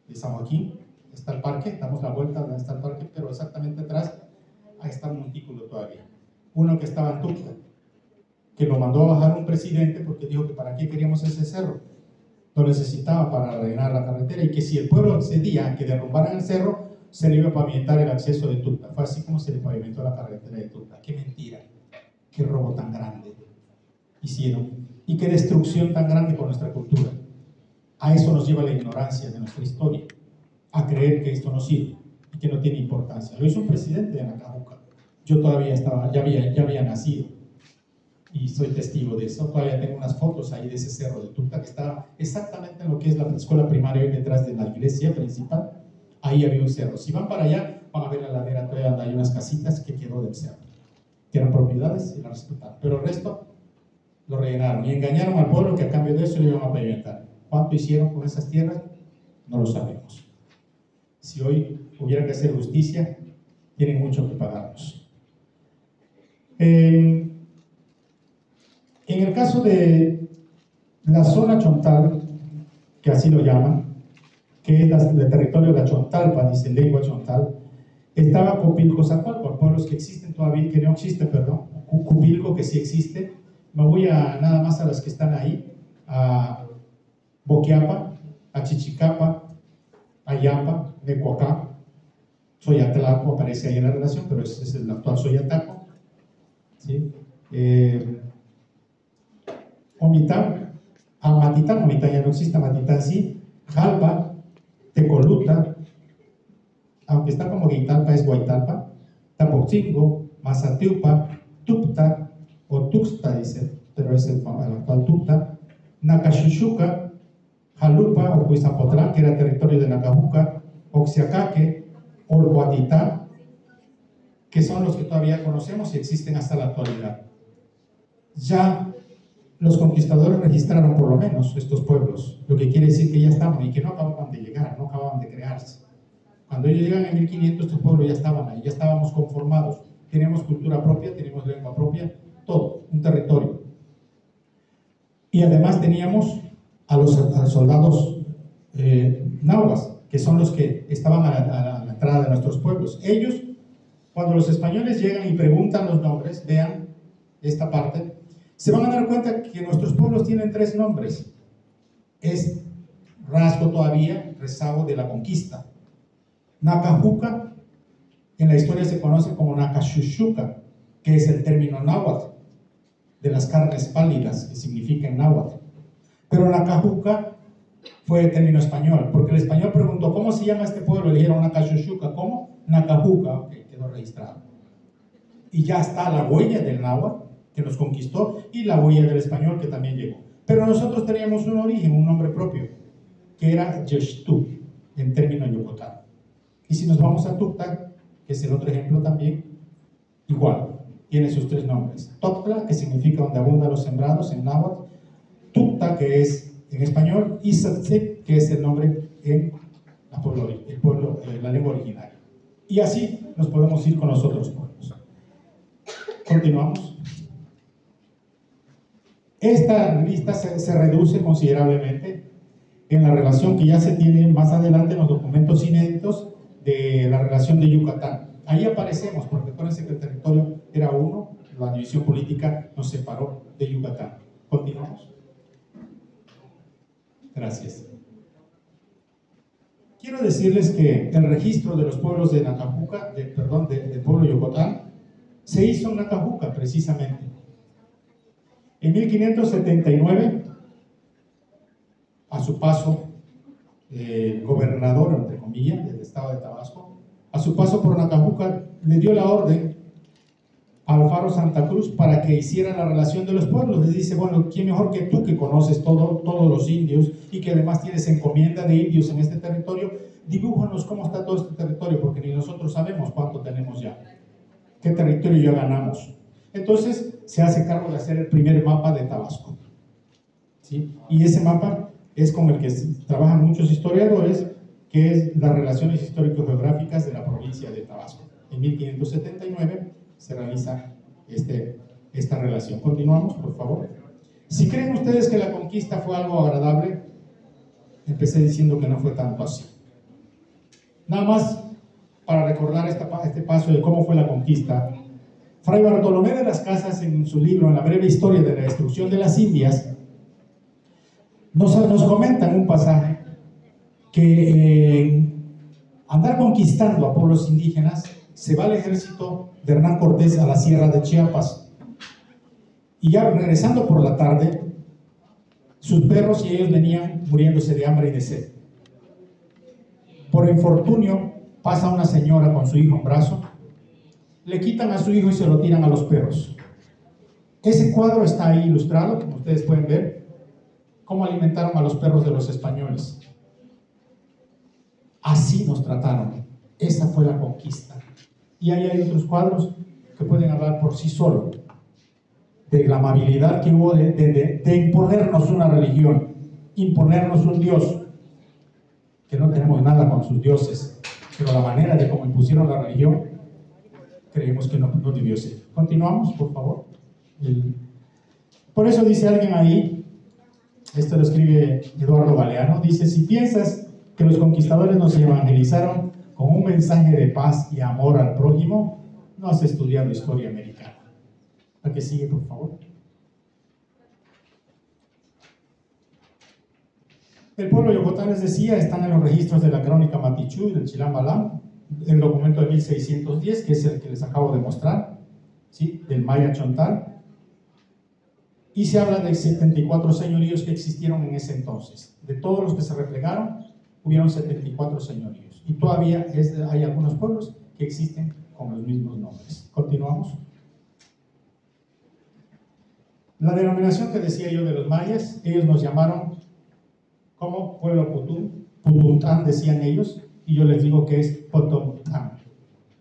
de San Joaquín, está el parque, damos la vuelta donde está el parque, pero exactamente atrás, ahí está un montículo todavía. Uno que estaba en Tuxtla, que lo mandó a bajar un presidente porque dijo que para qué queríamos ese cerro. Lo necesitaba para rellenar la carretera y que si el pueblo accedía a que derrumbaran el cerro, se le iba a pavimentar el acceso de Tuxtla. Fue así como se le pavimentó la carretera de Tuxtla. ¡Qué mentira! ¡Qué robo tan grande hicieron! Y qué destrucción tan grande con nuestra cultura. A eso nos lleva la ignorancia de nuestra historia, a creer que esto no sirve y que no tiene importancia. Lo hizo un presidente de Nacajuca. Yo todavía estaba, ya había nacido y soy testigo de eso. Todavía tengo unas fotos ahí de ese cerro de Tuxtla que estaba exactamente en lo que es la escuela primaria hoy detrás de la iglesia principal. Ahí había un cerro. Si van para allá, van a ver la ladera todavía donde hay unas casitas que quedó del cerro, que eran propiedades y las respetaron. Pero el resto lo rellenaron y engañaron al pueblo que a cambio de eso le iban a pavimentar. ¿Cuánto hicieron con esas tierras? No lo sabemos. Si hoy hubiera que hacer justicia, tienen mucho que pagarnos. En el caso de la zona Chontal, que así lo llaman, que es el territorio de la Chontalpa, dice lengua Chontal, estaba Copilco, Zacualco, pueblos que existen todavía, que no existen, perdón, Cupilco que sí existe. Me voy nada más a las que están ahí, a Boquiapa, a Chichicapa, a Yapa, Necuacá, Soyatlaco aparece ahí en la relación, pero ese es el actual Soyataco, ¿sí? Omitán, Matitán, Omitán ya no existe, Matitán sí, Jalpa, Tecoluta, aunque está como Guitalpa, es Guaitalpa, Tapochingo, Mazatiupa, Tupta, o Tuxta dice, pero es el actual Tupta, Nacachuchuca, Jalupa o Cuizapotlán, que era territorio de Nacajuca, Oxiacaque, Olhuatitá, que son los que todavía conocemos y existen hasta la actualidad. Ya los conquistadores registraron por lo menos estos pueblos, lo que quiere decir que ya estaban y que no acababan de llegar, no acababan de crearse. Cuando ellos llegan en 1500, estos pueblos ya estaban ahí, ya estábamos conformados, teníamos cultura propia, teníamos lengua propia, todo, un territorio. Y además teníamos a los soldados nahuas, que son los que estaban a la entrada de nuestros pueblos. Ellos, cuando los españoles llegan y preguntan los nombres, vean esta parte, se van a dar cuenta que nuestros pueblos tienen 3 nombres. Es rasgo todavía, rezago de la conquista. Nacajuca, en la historia se conoce como Nacachuchuca, que es el término náhuatl, de las carnes pálidas, que significa en náhuatl. Pero Nacajuca fue el término español, porque el español preguntó, ¿cómo se llama este pueblo? Le dijeron Nacachuchuca, ¿cómo? Nacajuca, ok, quedó registrado. Y ya está la huella del náhuatl, que nos conquistó, y la huella del español, que también llegó. Pero nosotros teníamos un origen, un nombre propio, que era Yextú, en término yocotano. Y si nos vamos a Tuxtla, que es el otro ejemplo también, igual, tiene sus 3 nombres. Toctla, que significa donde abundan los sembrados en náhuatl, Tuxtla, que es en español, y Tzatzip, que es el nombre en la lengua originaria. Y así nos podemos ir con los otros pueblos. Continuamos. Esta lista se reduce considerablemente en la relación que ya se tiene más adelante en los documentos inéditos de la relación de Yucatán. Ahí aparecemos, porque acuérdense que el territorio era uno, la división política nos separó de Yucatán. Continuamos. Gracias. Quiero decirles que el registro de los pueblos de Nacajuca, del pueblo Yucatán, se hizo en Nacajuca precisamente. En 1579, a su paso, gobernador, entre comillas, del estado de Tabasco, a su paso por Nacajuca, le dio la orden a Alfaro Santa Cruz para que hiciera la relación de los pueblos. Le dice, bueno, ¿quién mejor que tú, que conoces todos los indios y que además tienes encomienda de indios en este territorio? Dibújanos cómo está todo este territorio, porque ni nosotros sabemos cuánto tenemos ya, qué territorio ya ganamos. Entonces se hace cargo de hacer el primer mapa de Tabasco, ¿sí? Y ese mapa es con el que trabajan muchos historiadores, que es las relaciones histórico-geográficas de la provincia de Tabasco. En 1579 se realiza esta relación. Continuamos, por favor. Si creen ustedes que la conquista fue algo agradable, empecé diciendo que no fue tanto así. Nada más para recordar este paso de cómo fue la conquista. Fray Bartolomé de las Casas, en su libro En la breve historia de la destrucción de las Indias, nos comenta en un pasaje que andar conquistando a pueblos indígenas se va el ejército de Hernán Cortés a la sierra de Chiapas, y ya regresando por la tarde, sus perros y ellos venían muriéndose de hambre y de sed. Por infortunio pasa una señora con su hijo en brazo, le quitan a su hijo y se lo tiran a los perros. Ese cuadro está ahí ilustrado, como ustedes pueden ver, cómo alimentaron a los perros de los españoles. Así nos trataron. Esa fue la conquista. Y ahí hay otros cuadros que pueden hablar por sí solos de la amabilidad que hubo de imponernos una religión, imponernos un Dios, que no tenemos nada con sus dioses, pero la manera de cómo impusieron la religión, creemos que no debió ser. Continuamos, por favor. Por eso dice alguien ahí, esto lo escribe Eduardo Galeano, dice: si piensas que los conquistadores nos evangelizaron con un mensaje de paz y amor al prójimo, no has estudiado historia americana. ¿La que sigue, por favor? El pueblo yocotán, les decía, están en los registros de la crónica Matichú y del Chilam Balam, el documento de 1610, que es el que les acabo de mostrar, ¿sí?, del Maya Chontal, y se habla de 74 señoríos que existieron en ese entonces. De todos los que se replegaron, hubieron 74 señoríos, y todavía hay algunos pueblos que existen con los mismos nombres. Continuamos. La denominación que decía yo de los mayas, ellos nos llamaron como pueblo Putún, Putuntán decían ellos, y yo les digo que es Potomtán.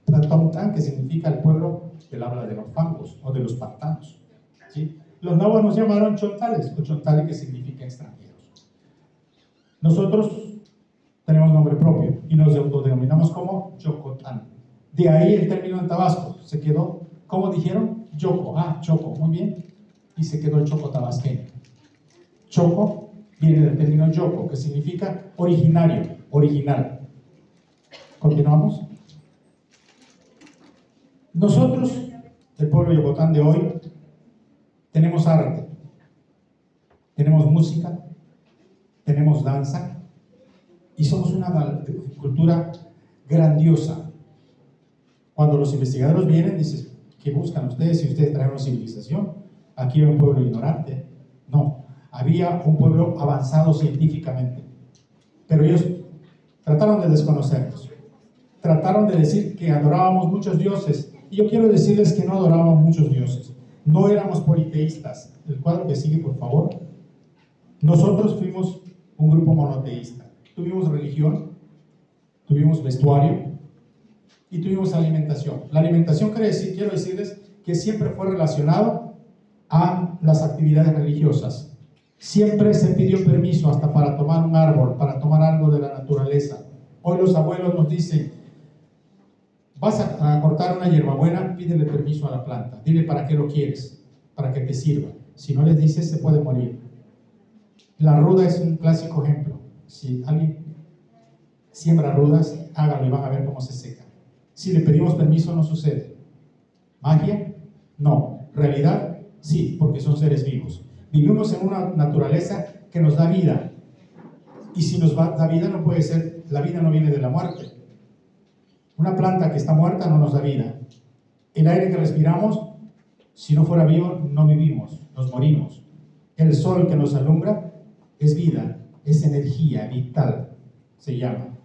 Potomtán, que significa el pueblo del habla de los fangos o de los pantanos, ¿sí? Los nahuas nos llamaron chontales, o chontale, que significa extranjeros. Nosotros tenemos nombre propio y nos autodenominamos como Chocotán. De ahí el término en Tabasco se quedó, ¿cómo dijeron? Choco, Choco, muy bien, y se quedó el Choco tabasqueño. Choco viene del término yoco, que significa originario, original. Continuamos. Nosotros, el pueblo yocotán de hoy, tenemos arte, tenemos música, tenemos danza, y somos una cultura grandiosa. Cuando los investigadores vienen, dicen: ¿qué buscan ustedes si ustedes traen una civilización? Aquí hay un pueblo ignorante. No, había un pueblo avanzado científicamente, pero ellos trataron de desconocernos, trataron de decir que adorábamos muchos dioses, y yo quiero decirles que no adorábamos muchos dioses, no éramos politeístas. El cuadro que sigue, por favor. Nosotros fuimos un grupo monoteísta, tuvimos religión, tuvimos vestuario y tuvimos alimentación. La alimentación quiero decirles que siempre fue relacionado a las actividades religiosas. Siempre se pidió permiso hasta para tomar un árbol, para tomar algo de la naturaleza. Hoy los abuelos nos dicen: vas a cortar una hierbabuena, pídele permiso a la planta, dile para qué lo quieres, para que te sirva. Si no les dices, se puede morir. La ruda es un clásico ejemplo. Si alguien siembra rudas, hágalo y van a ver cómo se seca. Si le pedimos permiso, no sucede. ¿Magia? No. ¿Realidad? Sí, porque son seres vivos. Vivimos en una naturaleza que nos da vida, y si nos da vida, no puede ser, la vida no viene de la muerte. Una planta que está muerta no nos da vida. El aire que respiramos Si no fuera vivo, no vivimos, nos morimos. El sol que nos alumbra es vida, es energía vital, se llama.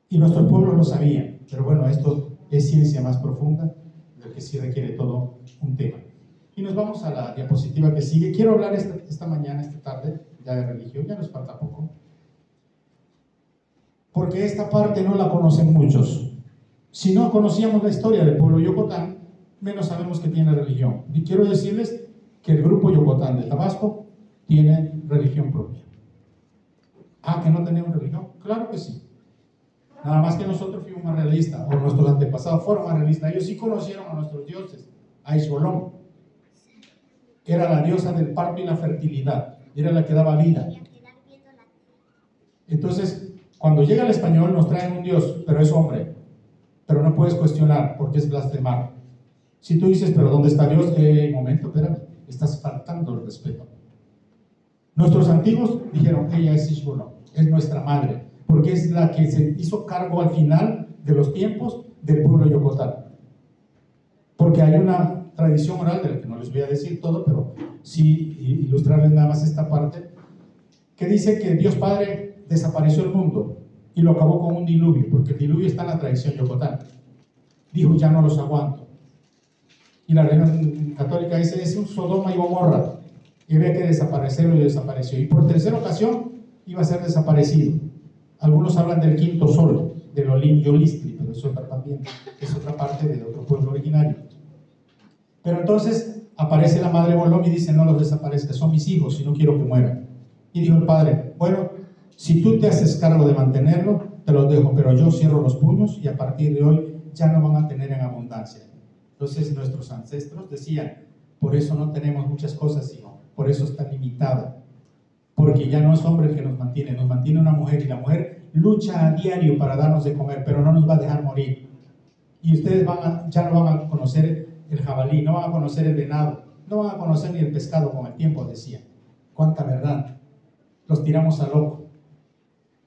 Y nuestros pueblos lo sabían, pero bueno, esto es ciencia más profunda, lo que sí requiere todo un tema. Y nos vamos a la diapositiva que sigue. Quiero hablar esta mañana, esta tarde, ya de religión, ya nos falta poco, porque esta parte no la conocen muchos. Si no conocíamos la historia del pueblo Yocotán, menos sabemos que tiene religión. Y quiero decirles que el grupo Yocotán de Tabasco tiene religión propia. Ah, ¿que no tenemos religión? Claro que sí. Nada más que nosotros fuimos más realistas, o nuestros antepasados fueron más realistas. Ellos sí conocieron a nuestros dioses, a Ixbolón. Era la diosa del parto y la fertilidad, era la que daba vida. Entonces, cuando llega el español nos traen un dios, pero es hombre, pero no puedes cuestionar porque es blasfemar. Si tú dices, pero ¿dónde está Dios? Momento, espérame, estás faltando el respeto. Nuestros antiguos dijeron, ella es Ixbolón, es nuestra madre, porque es la que se hizo cargo al final de los tiempos del pueblo Yocotán. Porque hay una tradición oral, de la que no les voy a decir todo, pero sí ilustrarles nada más esta parte, que dice que Dios Padre desapareció el mundo y lo acabó con un diluvio, porque el diluvio está en la tradición Yocotán. Dijo, ya no los aguanto. Y la religión católica dice, es un Sodoma y Gomorra, y había que desaparecerlo y desapareció. Y por tercera ocasión iba a ser desaparecido. Algunos hablan del quinto sol, del Yolistli, pero eso también es otra parte de otro pueblo originario. Pero entonces aparece la madre Bolón y dice, no los desaparezcas, son mis hijos y no quiero que mueran. Y dijo el padre, bueno, si tú te haces cargo de mantenerlo, te los dejo, pero yo cierro los puños y a partir de hoy ya no van a tener en abundancia. Entonces nuestros ancestros decían, por eso no tenemos muchas cosas, hijo, por eso está limitado, porque ya no es hombre el que nos mantiene una mujer, y la mujer lucha a diario para darnos de comer, pero no nos va a dejar morir. Y ustedes ya no van a conocer el jabalí, no van a conocer el venado, no van a conocer ni el pescado con el tiempo, decían. Cuánta verdad, los tiramos a loco,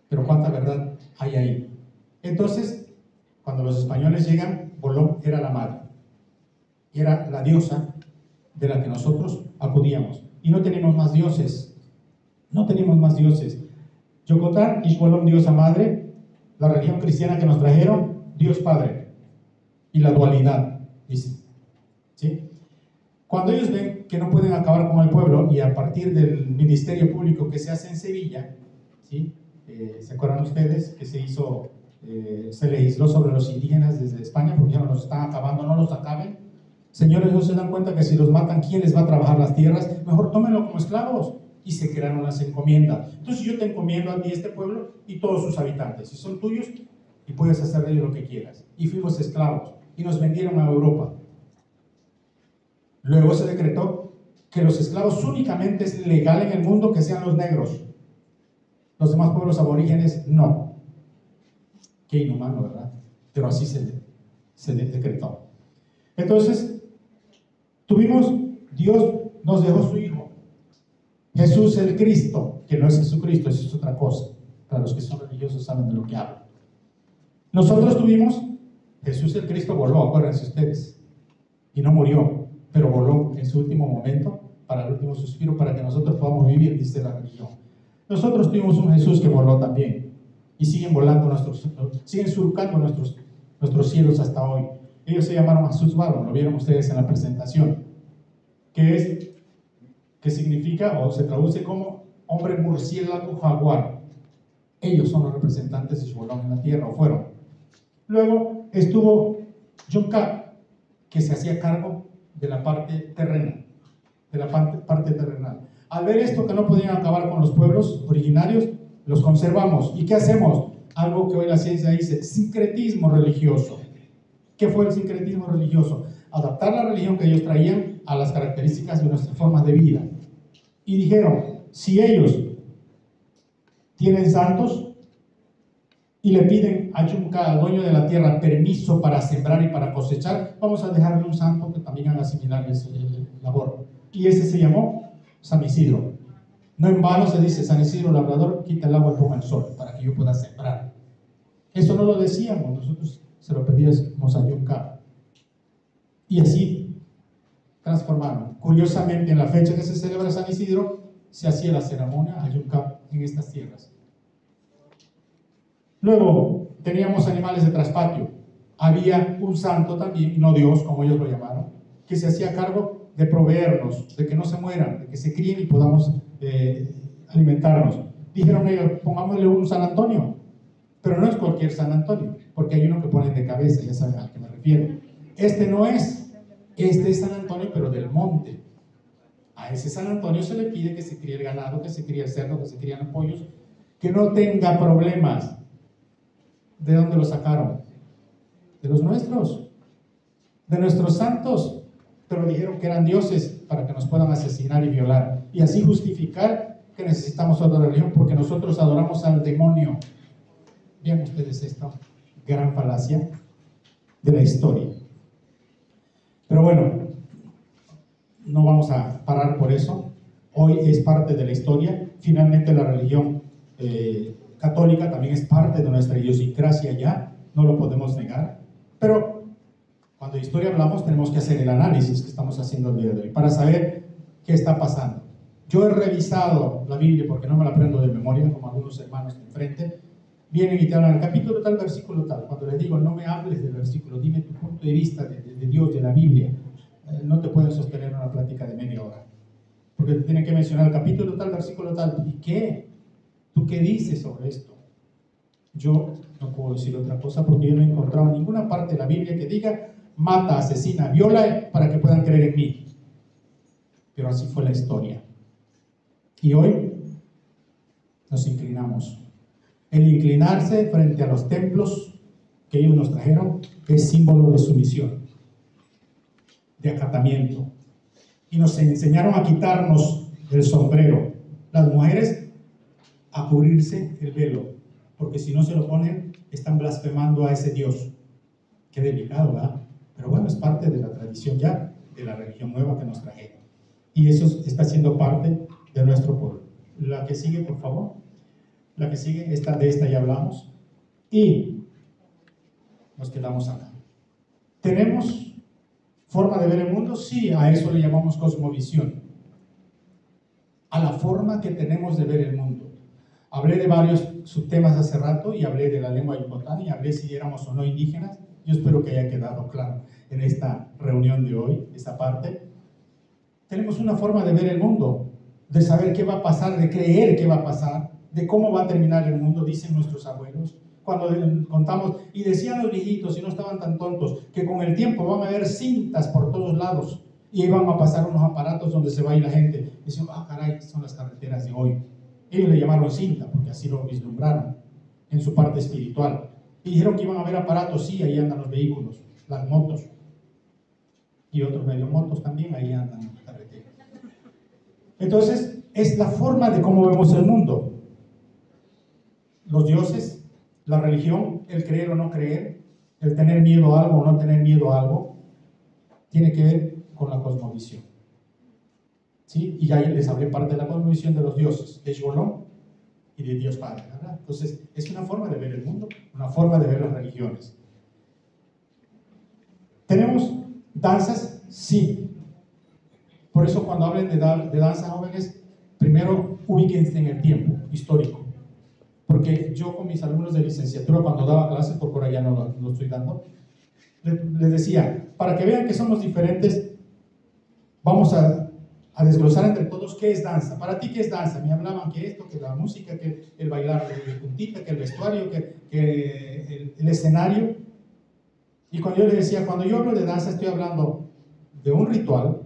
pero cuánta verdad hay ahí. Entonces, cuando los españoles llegan, Bolón era la madre, era la diosa de la que nosotros acudíamos, y no tenemos más dioses, no tenemos más dioses. Yocotán, Ixbolón, diosa madre, la religión cristiana que nos trajeron, Dios Padre, y la dualidad, dice. ¿Sí? Cuando ellos ven que no pueden acabar con el pueblo, y a partir del ministerio público que se hace en Sevilla, ¿sí? ¿Se acuerdan ustedes que se legisló sobre los indígenas desde España porque ya no los están acabando, no los acaben? Señores, no se dan cuenta que si los matan, ¿quién les va a trabajar las tierras? Mejor tómenlo como esclavos. Y se crearon las encomiendas. Entonces yo te encomiendo a ti este pueblo y todos sus habitantes, y son tuyos y puedes hacer de ellos lo que quieras. Y fuimos esclavos y nos vendieron a Europa. Luego se decretó que los esclavos únicamente es legal en el mundo que sean los negros. Los demás pueblos aborígenes no. Qué inhumano, ¿verdad? Pero así se decretó. Entonces, Dios nos dejó su Hijo, Jesús el Cristo, que no es Jesucristo, eso es otra cosa. Para los que son religiosos saben de lo que hablo. Nosotros tuvimos, Jesús el Cristo voló, acuérdense ustedes, y no murió, pero voló en su último momento, para el último suspiro, para que nosotros podamos vivir, dice la religión. Nosotros tuvimos un Jesús que voló también, y siguen volando siguen surcando nuestros cielos hasta hoy. Ellos se llamaron Asusbalo, lo vieron ustedes en la presentación, que significa o se traduce como hombre murciélago jaguar. Ellos son los representantes de Ixbolón en la tierra, o fueron. Luego estuvo Yunca, que se hacía cargo de la parte terrenal, Al ver esto, que no podían acabar con los pueblos originarios, los conservamos. ¿Y qué hacemos? Algo que hoy la ciencia dice, sincretismo religioso. ¿Qué fue el sincretismo religioso? Adaptar la religión que ellos traían a las características de nuestras formas de vida. Y dijeron, si ellos tienen santos y le piden a Yunca, al dueño de la tierra, permiso para sembrar y para cosechar, vamos a dejarle un santo que también haga similar esa labor. Y ese se llamó San Isidro. No en vano se dice, San Isidro labrador, quita el agua y ponga el sol para que yo pueda sembrar. Eso no lo decíamos, nosotros se lo pedíamos a Yunca. Y así transformaron. Curiosamente, en la fecha que se celebra San Isidro, se hacía la ceremonia Ayuncap en estas tierras. Luego, teníamos animales de traspatio. Había un santo también, no Dios, como ellos lo llamaron, que se hacía cargo de proveernos, de que no se mueran, de que se críen y podamos alimentarnos. Dijeron ellos, pongámosle un San Antonio, pero no es cualquier San Antonio, porque hay uno que ponen de cabeza, ya saben a qué me refiero. Este no es, este es San Antonio, pero del monte. A ese San Antonio se le pide que se críe el ganado, que se críe el cerdo, que se críen los pollos, que no tenga problemas. ¿De dónde lo sacaron? De los nuestros, de nuestros santos, pero dijeron que eran dioses para que nos puedan asesinar y violar, y así justificar que necesitamos otra religión, porque nosotros adoramos al demonio. Vean ustedes esta gran falacia de la historia. Pero bueno, no vamos a parar por eso. Hoy es parte de la historia. Finalmente la religión católica también es parte de nuestra idiosincrasia ya, no lo podemos negar. Pero cuando de historia hablamos, tenemos que hacer el análisis que estamos haciendo el día de hoy para saber qué está pasando. Yo he revisado la Biblia porque no me la aprendo de memoria, como algunos hermanos de enfrente. Vienen y te hablan el capítulo tal, versículo tal. Cuando les digo, no me hables del versículo, dime tu punto de vista de Dios, de la Biblia. No te pueden sostener una plática de media hora. Porque te tienen que mencionar el capítulo tal, versículo tal. ¿Y qué? ¿Tú qué dices sobre esto? Yo no puedo decir otra cosa porque yo no he encontrado ninguna parte de la Biblia que diga mata, asesina, viola para que puedan creer en mí. Pero así fue la historia. Y hoy nos inclinamos. El inclinarse frente a los templos que ellos nos trajeron es símbolo de sumisión, de acatamiento. Y nos enseñaron a quitarnos el sombrero. Las mujeres a cubrirse el velo, porque si no se lo ponen, están blasfemando a ese Dios. Qué delicado, ¿verdad? Pero bueno, es parte de la tradición ya, de la religión nueva que nos trajeron. Y eso está siendo parte de nuestro pueblo. La que sigue, por favor. La que sigue, de esta ya hablamos. Y nos quedamos acá. ¿Tenemos forma de ver el mundo? Sí, a eso le llamamos cosmovisión. A la forma que tenemos de ver el mundo. Hablé de varios subtemas hace rato y hablé de la lengua yucatán y hablé si éramos o no indígenas. Yo espero que haya quedado claro en esta reunión de hoy, esta parte. Tenemos una forma de ver el mundo, de saber qué va a pasar, de creer qué va a pasar, de cómo va a terminar el mundo, dicen nuestros abuelos. Cuando contamos, y decían los viejitos, y no estaban tan tontos, que con el tiempo van a haber cintas por todos lados y iban a pasar unos aparatos donde se va a ir la gente. Dicen, caray, son las carreteras de hoy. Ellos le llamaron cinta, porque así lo vislumbraron en su parte espiritual. Y dijeron que iban a haber aparatos, sí, ahí andan los vehículos, las motos. Y otros medio motos también, ahí andan en la carretera. Entonces, es la forma de cómo vemos el mundo. Los dioses, la religión, el creer o no creer, el tener miedo a algo o no tener miedo a algo, tiene que ver con la cosmovisión. ¿Sí? Y ya les hablé parte de la cosmovisión de los dioses, de Xolón y de Dios Padre, ¿verdad? Entonces, es una forma de ver el mundo, una forma de ver las religiones. ¿Tenemos danzas? Sí. Por eso cuando hablen de danzas jóvenes, primero ubíquense en el tiempo histórico. Porque yo con mis alumnos de licenciatura, cuando daba clases, por allá no lo estoy dando, les decía, para que vean que somos diferentes, vamos a desglosar entre todos qué es danza. Para ti, ¿qué es danza? Me hablaban que esto, que la música, que el bailar de puntita, que el vestuario, que el escenario. Y cuando yo les decía, cuando yo hablo de danza, estoy hablando de un ritual,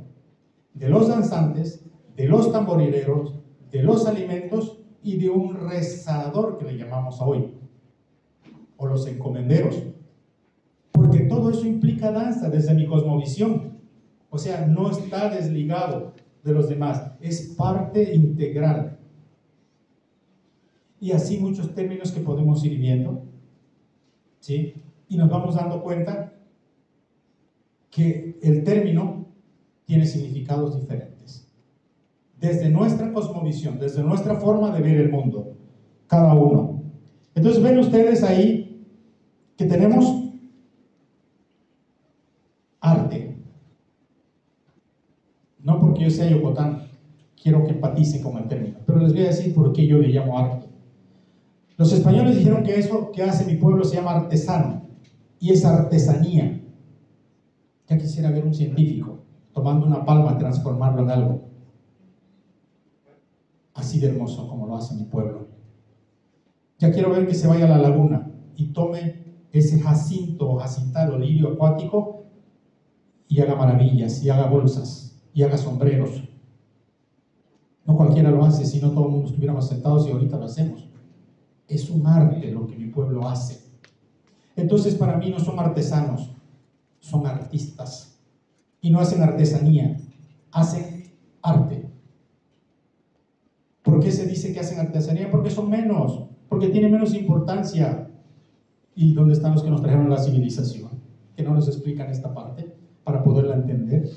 de los danzantes, de los tamborileros, de los alimentos y de un rezador que le llamamos hoy, o los encomenderos. Porque todo eso implica danza desde mi cosmovisión. O sea, no está desligado de los demás, es parte integral. Y así muchos términos que podemos ir viendo, ¿sí? Y nos vamos dando cuenta que el término tiene significados diferentes. Desde nuestra cosmovisión, desde nuestra forma de ver el mundo, cada uno. Entonces ven ustedes ahí que tenemos arte. yo sea yocotano, quiero que empaticen con el término, pero les voy a decir por qué yo le llamo arte. Los españoles dijeron que eso que hace mi pueblo se llama artesano, y es artesanía. Ya quisiera ver un científico tomando una palma y transformarlo en algo así de hermoso como lo hace mi pueblo. Ya quiero ver que se vaya a la laguna y tome ese jacinto o jacintal o lirio acuático y haga maravillas, y haga bolsas, y haga sombreros. No cualquiera lo hace, si no todo el mundo estuviéramos sentados y ahorita lo hacemos. Es un arte lo que mi pueblo hace. Entonces para mí no son artesanos, son artistas. Y no hacen artesanía, hacen arte. ¿Por qué se dice que hacen artesanía? Porque son menos, porque tienen menos importancia. ¿Y dónde están los que nos trajeron la civilización? Que no nos explican esta parte para poderla entender.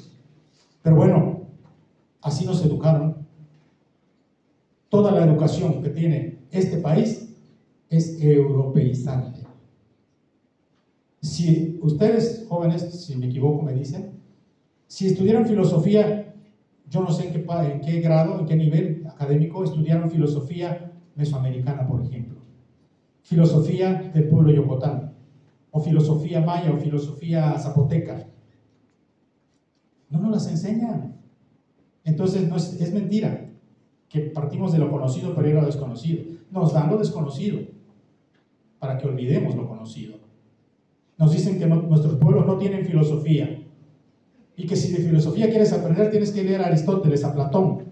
Pero bueno, así nos educaron. Toda la educación que tiene este país es europeizante. Si ustedes, jóvenes, si me equivoco me dicen, si estudiaron filosofía, yo no sé en qué grado, en qué nivel académico estudiaron filosofía mesoamericana, por ejemplo, filosofía del pueblo yocotano, o filosofía maya, o filosofía zapoteca. No nos las enseñan. Entonces es mentira que partimos de lo conocido para ir a lo desconocido. Nos dan lo desconocido para que olvidemos lo conocido. Nos dicen que nuestros pueblos no tienen filosofía, y que si de filosofía quieres aprender tienes que leer a Aristóteles, a Platón.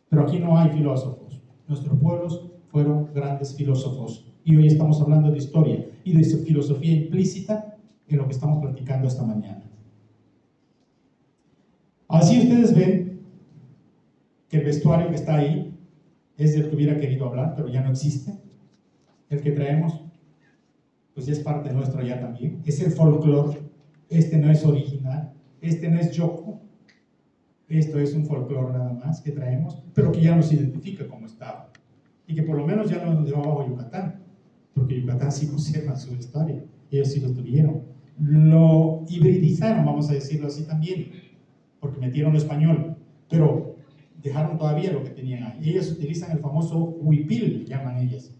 Pero aquí no hay filósofos. Nuestros pueblos fueron grandes filósofos, y hoy estamos hablando de historia y de filosofía implícita en lo que estamos platicando esta mañana. Así ustedes ven que el vestuario que está ahí es del que hubiera querido hablar, pero ya no existe. El que traemos, pues ya es parte nuestro ya también. Es el folclore. Este no es original, este no es yoko. Esto es un folclore nada más que traemos, pero que ya nos identifica como Estado. Y que por lo menos ya no nos lleva abajo Yucatán, porque Yucatán sí conserva su historia. Ellos sí lo tuvieron. Lo hibridizaron, vamos a decirlo así también, porque metieron lo español, pero dejaron todavía lo que tenían ahí. Ellos utilizan el famoso huipil, llaman ellas.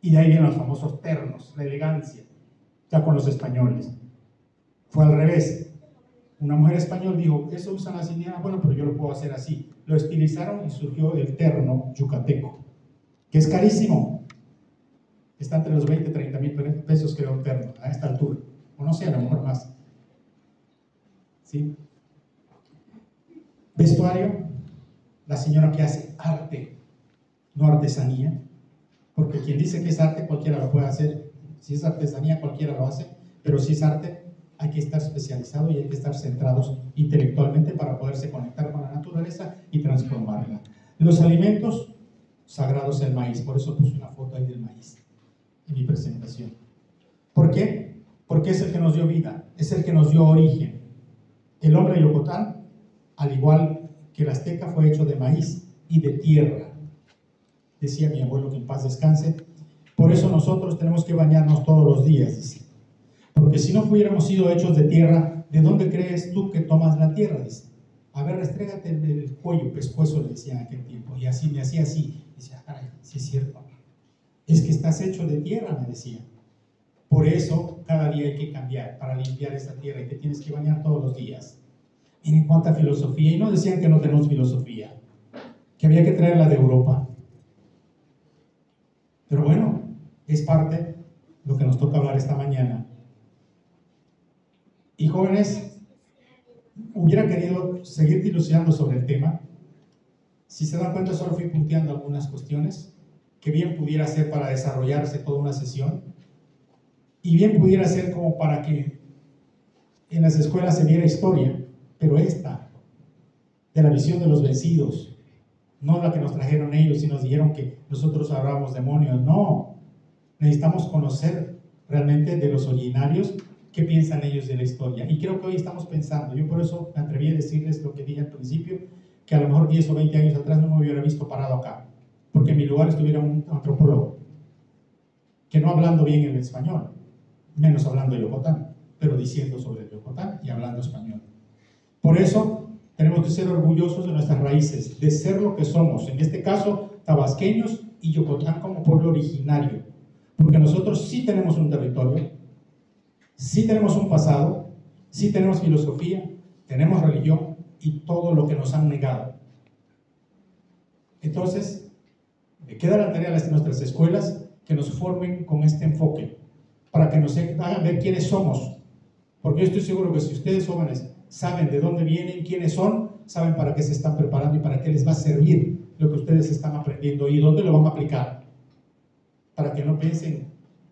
Y de ahí vienen los famosos ternos, la elegancia, ya con los españoles. Fue al revés. Una mujer española dijo, eso usan las indígenas, bueno, pero yo lo puedo hacer así. Lo estilizaron y surgió el terno yucateco, que es carísimo. Está entre los 20 y 30 mil pesos, creo, un terno, a esta altura. O no sé, a lo mejor más. ¿Sí? Vestuario, la señora que hace arte, no artesanía, porque quien dice que es arte, cualquiera lo puede hacer. Si es artesanía, cualquiera lo hace, pero si es arte, hay que estar especializado y hay que estar centrados intelectualmente para poderse conectar con la naturaleza y transformarla. Los alimentos sagrados, el maíz, por eso puse una foto ahí del maíz en mi presentación. ¿Por qué? Porque es el que nos dio vida, es el que nos dio origen. El hombre yocotán, al igual que el azteca, fue hecho de maíz y de tierra. Decía mi abuelo, que en paz descanse. Por eso nosotros tenemos que bañarnos todos los días, dice. Porque si no hubiéramos sido hechos de tierra, ¿de dónde crees tú que tomas la tierra? Dice. A ver, restrégate el cuello, pescuezo, le decía en aquel tiempo. Y así, me hacía así. Dice, caray, sí es cierto. Es que estás hecho de tierra, me decía. Por eso, cada día hay que cambiar, para limpiar esa tierra, y te tienes que bañar todos los días. Miren cuánta filosofía. Y no decían que no tenemos filosofía, que había que traerla de Europa. Pero bueno, es parte de lo que nos toca hablar esta mañana. Y jóvenes, hubiera querido seguir dilucidando sobre el tema. Si se dan cuenta, solo fui punteando algunas cuestiones que bien pudiera ser para desarrollarse toda una sesión, y bien pudiera ser como para que en las escuelas se viera historia, pero esta, de la visión de los vencidos, no la que nos trajeron ellos y nos dijeron que nosotros hablábamos demonios. No, necesitamos conocer realmente de los originarios qué piensan ellos de la historia. Y creo que hoy estamos pensando, yo por eso me atreví a decirles lo que dije al principio, que a lo mejor 10 o 20 años atrás no me hubiera visto parado acá, porque en mi lugar estuviera un antropólogo, que no hablando bien el español, menos hablando yocotán, pero diciendo sobre el yocotán y hablando español. Por eso Tenemos que ser orgullosos de nuestras raíces, de ser lo que somos, en este caso, tabasqueños y Yocotán como pueblo originario. Porque nosotros sí tenemos un territorio, sí tenemos un pasado, sí tenemos filosofía, tenemos religión y todo lo que nos han negado. Entonces, me queda la tarea de nuestras escuelas que nos formen con este enfoque, para que nos hagan ver quiénes somos. Porque yo estoy seguro que si ustedes jóvenes saben de dónde vienen, quiénes son, saben para qué se están preparando y para qué les va a servir lo que ustedes están aprendiendo y dónde lo van a aplicar. Para que no piensen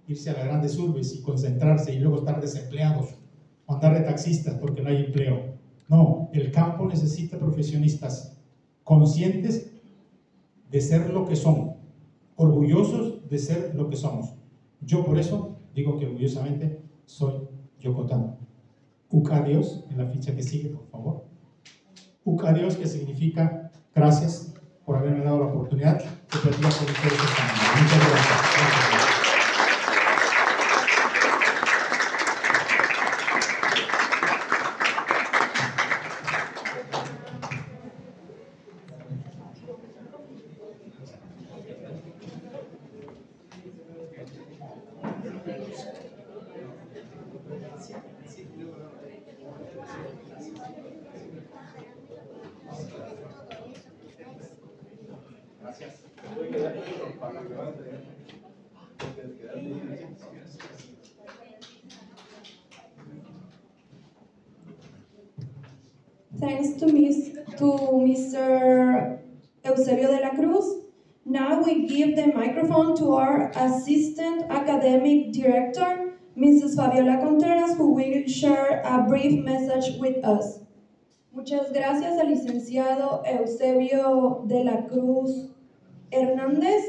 irse a las grandes urbes y concentrarse y luego estar desempleados o andar de taxistas porque no hay empleo. No, el campo necesita profesionistas conscientes de ser lo que son, orgullosos de ser lo que somos. Yo por eso digo que orgullosamente soy yocotano. Uca Dios, en la ficha que sigue, por favor. Uca Dios, que significa gracias por haberme dado la oportunidad de platicar con ustedes esta mañana. Muchas gracias. Thanks to Mr. Eusebio de la Cruz. Now we give the microphone to our Assistant Academic Director, Mrs. Fabiola Contreras, who will share a brief message with us. Muchas gracias al licenciado Eusebio de la Cruz Hernández.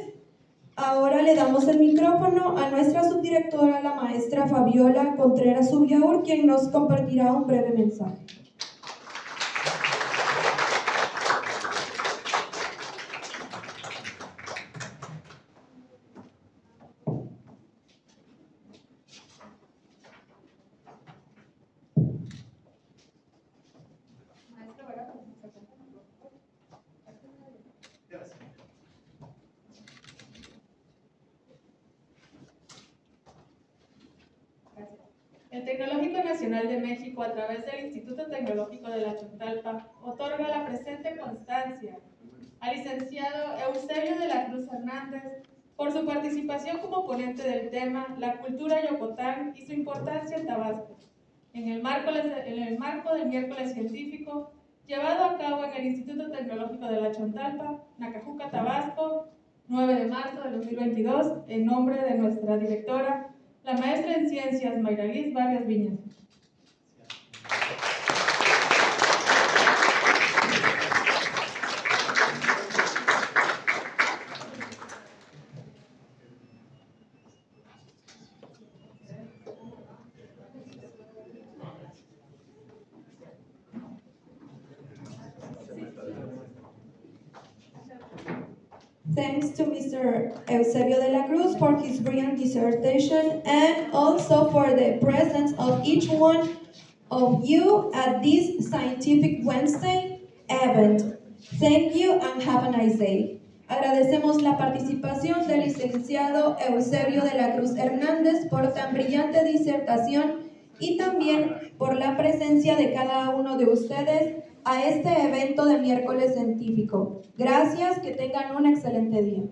Ahora le damos el micrófono a nuestra subdirectora, la maestra Fabiola Contreras Subiaur, quien nos compartirá un breve mensaje. El Tecnológico Nacional de México, a través del Instituto Tecnológico de la Chontalpa, otorga la presente constancia al licenciado Eusebio de la Cruz Hernández por su participación como ponente del tema La cultura Yocotán y su importancia en Tabasco, en el marco del miércoles científico llevado a cabo en el Instituto Tecnológico de la Chontalpa, Nacajuca, Tabasco, 9 de marzo de 2022, en nombre de nuestra directora, la maestra en Ciencias Mayralis Vargas Viñas. Thanks to Mr. Eusebio de la Cruz for his brilliant dissertation and also for the presence of each one of you at this Scientific Wednesday event. Thank you and have a nice day. Agradecemos la participación del licenciado Eusebio de la Cruz Hernández por tan brillante disertación y también por la presencia de cada uno de ustedes a este evento de miércoles científico. Gracias, que tengan un excelente día.